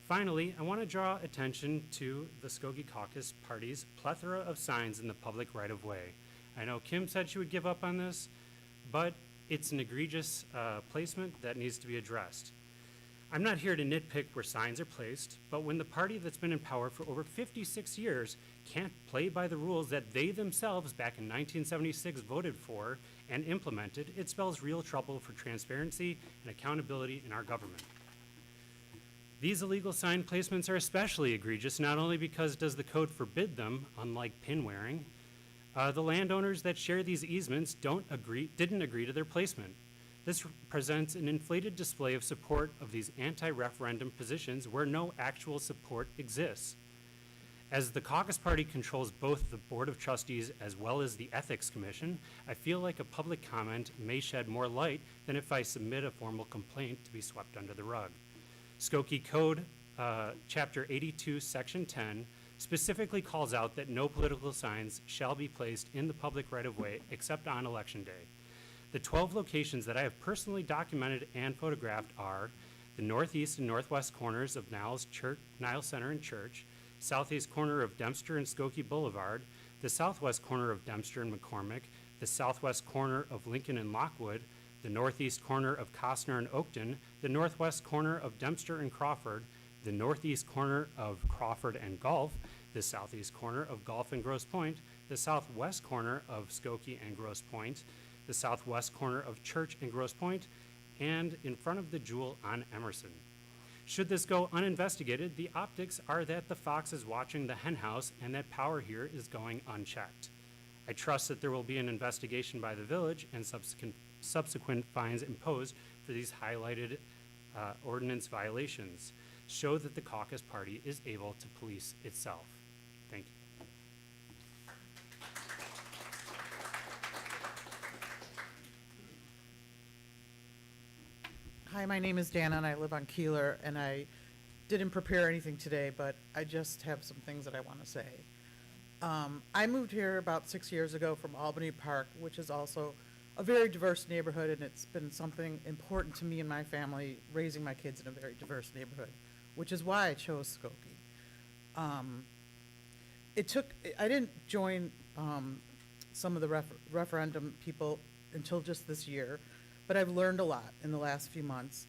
Finally, I want to draw attention to the Skokie Caucus Party's plethora of signs in the public right-of-way. I know Kim said she would give up on this, but it's an egregious placement that needs to be addressed. I'm not here to nitpick where signs are placed, but when the party that's been in power for over 56 years can't play by the rules that they themselves back in 1976 voted for and implemented, it spells real trouble for transparency and accountability in our government. These illegal sign placements are especially egregious not only because does the code forbid them, unlike pin wearing, the landowners that share these easements didn't agree to their placement. This presents an inflated display of support of these anti-referendum positions where no actual support exists. As the caucus party controls both the Board of Trustees as well as the Ethics Commission, I feel like a public comment may shed more light than if I submit a formal complaint to be swept under the rug. Skokie Code, Chapter 82, Section 10, specifically calls out that no political signs shall be placed in the public right-of-way except on Election Day. The 12 locations that I have personally documented and photographed are the northeast and northwest corners of Niles Center and Church, southeast corner of Dempster and Skokie Boulevard, the southwest corner of Dempster and McCormick, the southwest corner of Lincoln and Lockwood, the northeast corner of Costner and Oakton, the northwest corner of Dempster and Crawford, the northeast corner of Crawford and Gulf, the southeast corner of Gulf and Grosse Pointe, the southwest corner of Skokie and Grosse Pointe, the southwest corner of Church and Grosse Pointe, and in front of the Jewel on Emerson. Should this go uninvestigated, the optics are that the fox is watching the hen house and that power here is going unchecked. I trust that there will be an investigation by the village and subsequent fines imposed for these highlighted ordinance violations. Show that the caucus party is able to police itself. Thank you. Hi, my name is Dana, and I live on Keeler, and I didn't prepare anything today, but I just have some things that I want to say. I moved here about 6 years ago from Albany Park, which is also a very diverse neighborhood, and it's been something important to me and my family, raising my kids in a very diverse neighborhood, which is why I chose Skokie. I didn't join some of the referendum people until just this year, but I've learned a lot in the last few months,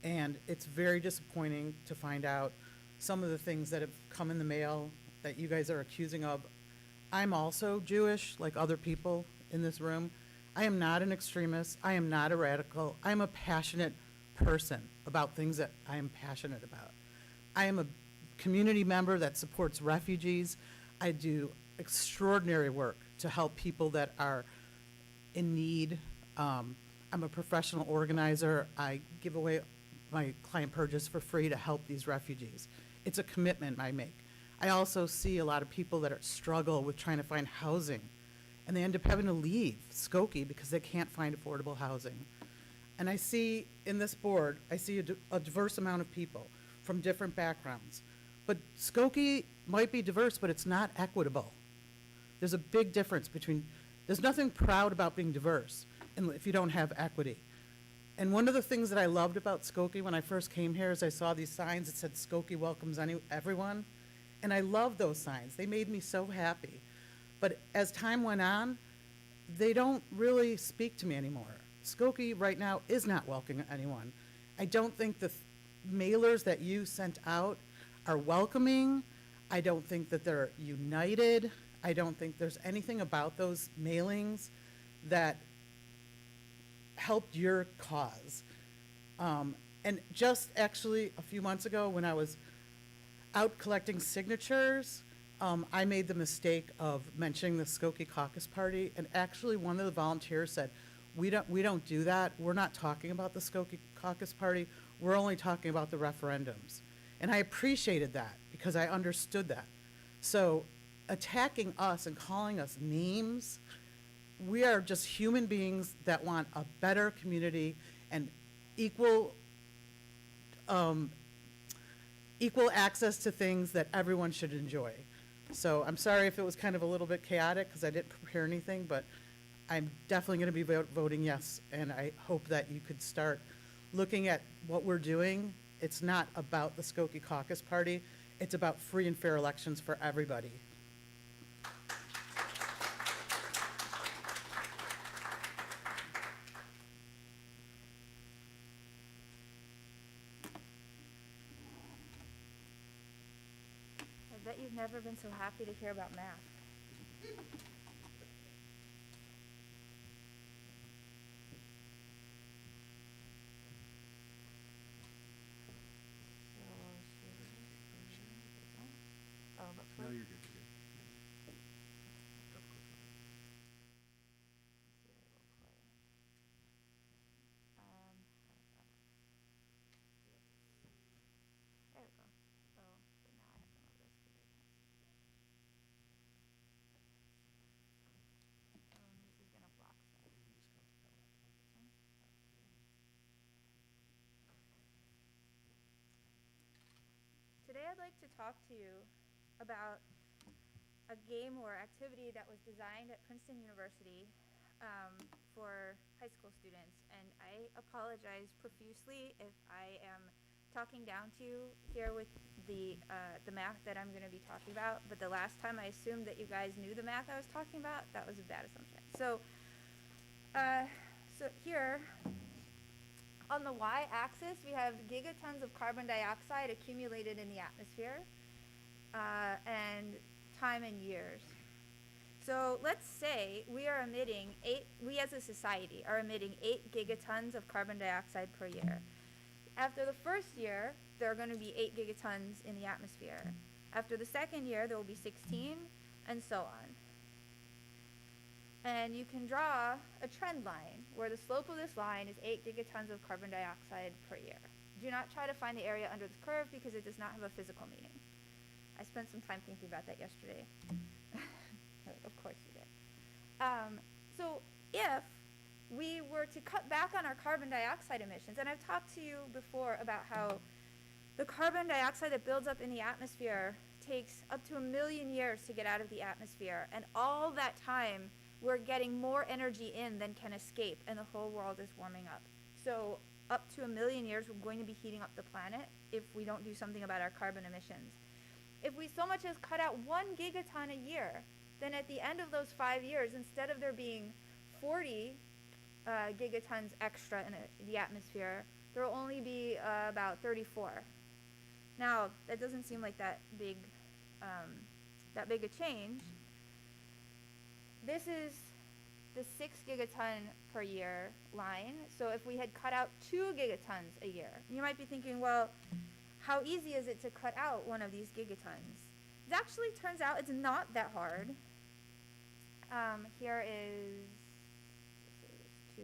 and it's very disappointing to find out some of the things that have come in the mail that you guys are accusing of. I'm also Jewish, like other people in this room. I am not an extremist. I am not a radical. I'm a passionate person about things that I am passionate about. I am a community member that supports refugees. I do extraordinary work to help people that are in need. I'm a professional organizer. I give away my client purchase for free to help these refugees. It's a commitment I make. I also see a lot of people that struggle with trying to find housing, and they end up having to leave Skokie because they can't find affordable housing. And I see in this board, I see a diverse amount of people from different backgrounds. But Skokie might be diverse, but it's not equitable. There's a big difference between, there's nothing proud about being diverse if you don't have equity. And one of the things that I loved about Skokie when I first came here is I saw these signs that said Skokie welcomes everyone. And I love those signs. They made me so happy. But as time went on, they don't really speak to me anymore. Skokie right now is not welcoming anyone. I don't think the mailers that you sent out are welcoming. I don't think that they're united. I don't think there's anything about those mailings that helped your cause. And just actually a few months ago when I was out collecting signatures, I made the mistake of mentioning the Skokie Caucus Party, and actually one of the volunteers said, we don't do that. We're not talking about the Skokie Caucus Party. We're only talking about the referendums. And I appreciated that because I understood that. So attacking us and calling us names, we are just human beings that want a better community and equal access to things that everyone should enjoy. So I'm sorry if it was kind of a little bit chaotic because I didn't prepare anything, but I'm definitely going to be voting yes, and I hope that you could start looking at what we're doing. It's not about the Skokie Caucus Party. It's about free and fair elections for everybody. I bet you've never been so happy to hear about math. No, you're good. There we go. So now I have to remember this because I can't see it. This is gonna block some. Today I'd like to talk to you about a game or activity that was designed at Princeton University for high school students. And I apologize profusely if I am talking down to you here with the math that I'm going to be talking about. But the last time I assumed that you guys knew the math I was talking about, that was a bad assumption. So, so here, on the y-axis, we have gigatons of carbon dioxide accumulated in the atmosphere, and time in years. So let's say we are emitting we as a society are emitting 8 gigatons of carbon dioxide per year. After the first year, there are going to be 8 gigatons in the atmosphere. After the second year, there will be 16, and so on. And you can draw a trend line where the slope of this line is 8 gigatons of carbon dioxide per year. Do not try to find the area under this curve because it does not have a physical meaning. I spent some time thinking about that yesterday. Of course you did. So if we were to cut back on our carbon dioxide emissions, and I've talked to you before about how the carbon dioxide that builds up in the atmosphere takes up to 1 million years to get out of the atmosphere, and all that time we're getting more energy in than can escape, and the whole world is warming up. So up to 1 million years, we're going to be heating up the planet if we don't do something about our carbon emissions. If we so much as cut out 1 gigaton a year, then at the end of those 5 years, instead of there being 40 gigatons extra in the atmosphere, there will only be about 34. Now, that doesn't seem like that big a change. This is the 6 gigaton per year line. So if we had cut out 2 gigatons a year, you might be thinking, well, how easy is it to cut out one of these gigatons? It actually turns out it's not that hard. Here is 2.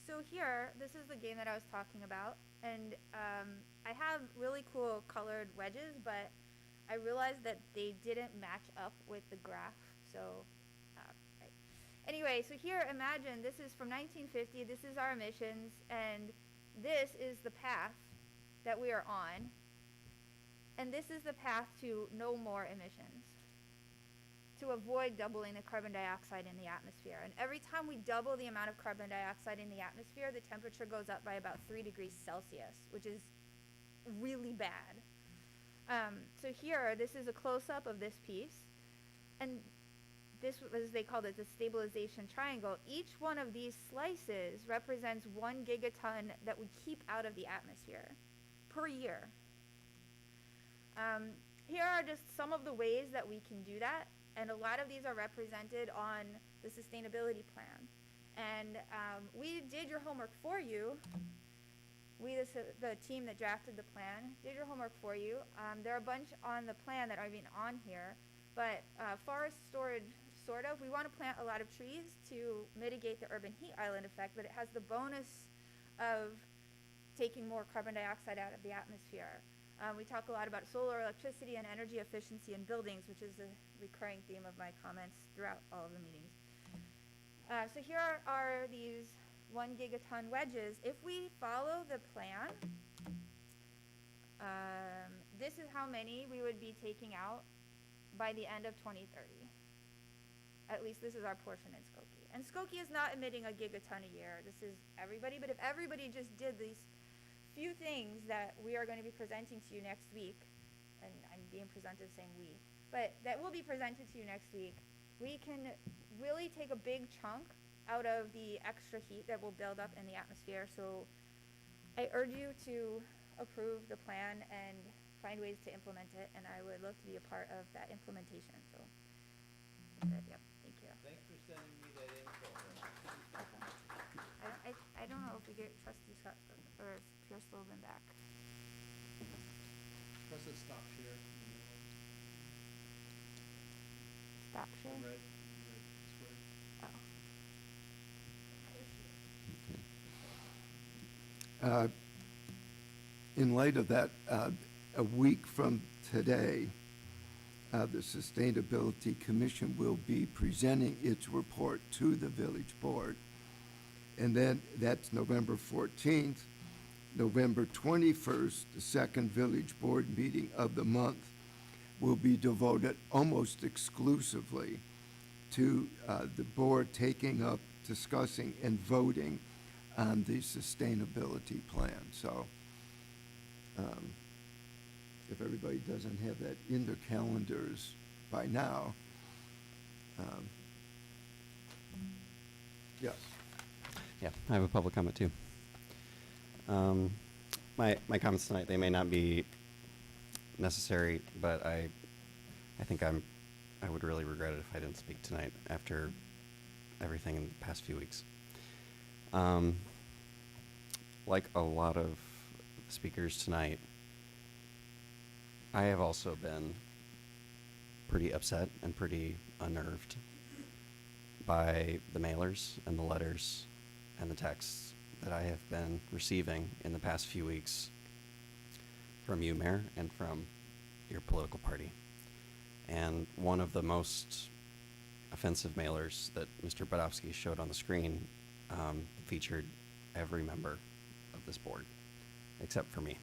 So here, this is the game that I was talking about, and I have really cool colored wedges, but I realized that they didn't match up with the graph, so, right. Anyway, so here, imagine this is from 1950, this is our emissions, and this is the path that we are on, and this is the path to no more emissions, to avoid doubling the carbon dioxide in the atmosphere. And every time we double the amount of carbon dioxide in the atmosphere, the temperature goes up by about 3 degrees Celsius, which is really bad. So here, this is a close-up of this piece, and this was, they called it the stabilization triangle. Each one of these slices represents 1 gigaton that we keep out of the atmosphere per year. Here are just some of the ways that we can do that, and a lot of these are represented on the sustainability plan. And we did your homework for you. We, the team that drafted the plan, did your homework for you. There are a bunch on the plan that aren't even on here, but forest storage, sort of. We want to plant a lot of trees to mitigate the urban heat island effect, but it has the bonus of taking more carbon dioxide out of the atmosphere. We talk a lot about solar electricity and energy efficiency in buildings, which is a recurring theme of my comments throughout all of the meetings. So here are these 1 gigaton wedges. If we follow the plan, This is how many we would be taking out by the end of 2030. At least this is our portion in Skokie. And Skokie is not emitting a gigaton a year. This is everybody, but if everybody just did these few things that we are going to be presenting to you next week, and I'm being presented saying we, but that will be presented to you next week, we can really take a big chunk out of the extra heat that will build up in the atmosphere. So I urge you to approve the plan and find ways to implement it, and I would love to be a part of that implementation. So that's it. Yep, thank you. Thanks for sending me that info. I don't know if we get Trustee Scott or Pierre Slovan back. Press the stop share. Stop share? Red square. Oh. In light of that, a week from today, the Sustainability Commission will be presenting its report to the village board. And then that's November 14th. November 21st, the second village board meeting of the month, will be devoted almost exclusively to the board taking up, discussing, and voting on the sustainability plan. So if everybody doesn't have that in their calendars by now, yes. Yeah, I have a public comment too. My comments tonight, they may not be necessary, but I think I would really regret it if I didn't speak tonight after everything in the past few weeks. Like a lot of speakers tonight, I have also been pretty upset and pretty unnerved by the mailers and the letters and the texts that I have been receiving in the past few weeks from you, Mayor, and from your political party. And one of the most offensive mailers that Mr. Badowski showed on the screen featured every member of this board, except for me.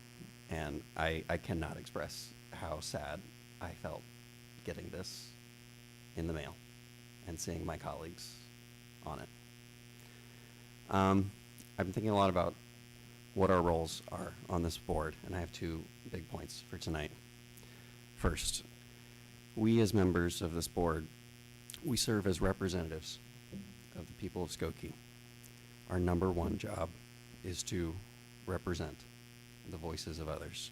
And I cannot express how sad I felt getting this in the mail and seeing my colleagues on it. I've been thinking a lot about what our roles are on this board, and I have two big points for tonight. First, we as members of this board, we serve as representatives of the people of Skokie. Our number one job is to represent the voices of others.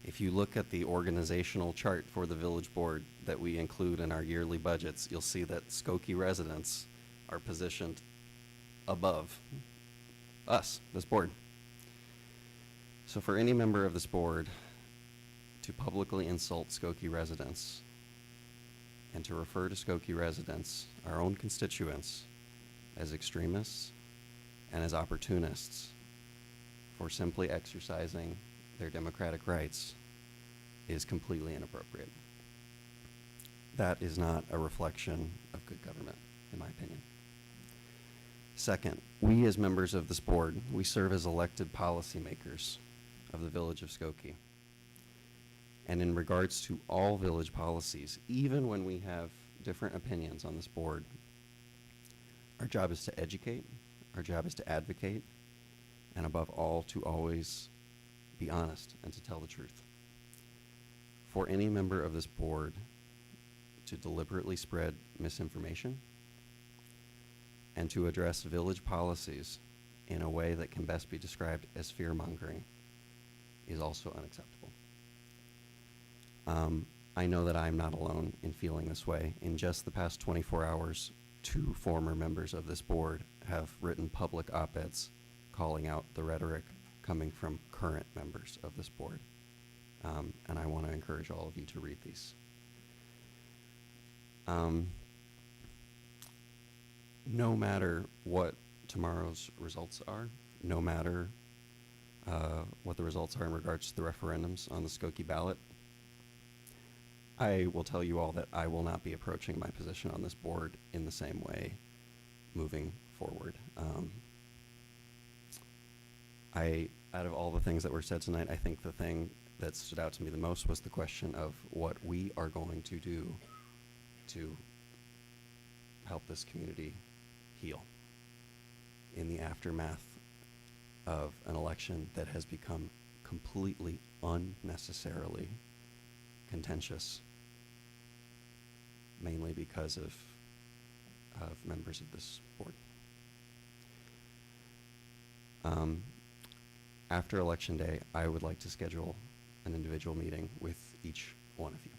If you look at the organizational chart for the village board that we include in our yearly budgets, you'll see that Skokie residents are positioned above us, this board. So for any member of this board to publicly insult Skokie residents and to refer to Skokie residents, our own constituents, as extremists and as opportunists for simply exercising their democratic rights is completely inappropriate. That is not a reflection of good government, in my opinion. Second, we as members of this board, we serve as elected policymakers of the village of Skokie. And in regards to all village policies, even when we have different opinions on this board, our job is to educate, our job is to advocate, and above all, to always be honest and to tell the truth. For any member of this board to deliberately spread misinformation and to address village policies in a way that can best be described as fear-mongering is also unacceptable. I know that I'm not alone in feeling this way. In just the past 24 hours, 2 former members of this board have written public op-eds calling out the rhetoric coming from current members of this board. And I want to encourage all of you to read these. No matter what tomorrow's results are, no matter what the results are in regards to the referendums on the Skokie ballot, I will tell you all that I will not be approaching my position on this board in the same way moving forward. I out of all the things that were said tonight, I think the thing that stood out to me the most was the question of what we are going to do to help this community heal in the aftermath of an election that has become completely unnecessarily contentious, mainly because of members of this board. After Election Day, I would like to schedule an individual meeting with each one of you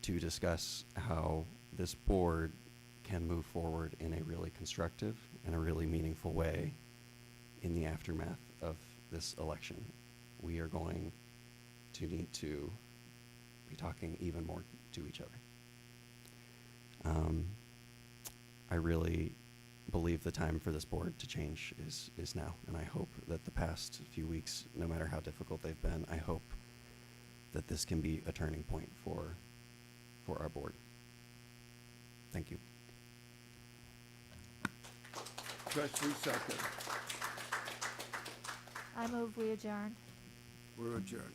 to discuss how this board can move forward in a really constructive and a really meaningful way in the aftermath of this election. We are going to need to be talking even more to each other. I really believe the time for this board to change is now, and I hope that the past few weeks, no matter how difficult they've been, I hope that this can be a turning point for our board. Thank you. Trustee Sucker, I move we adjourn. we're adjourned.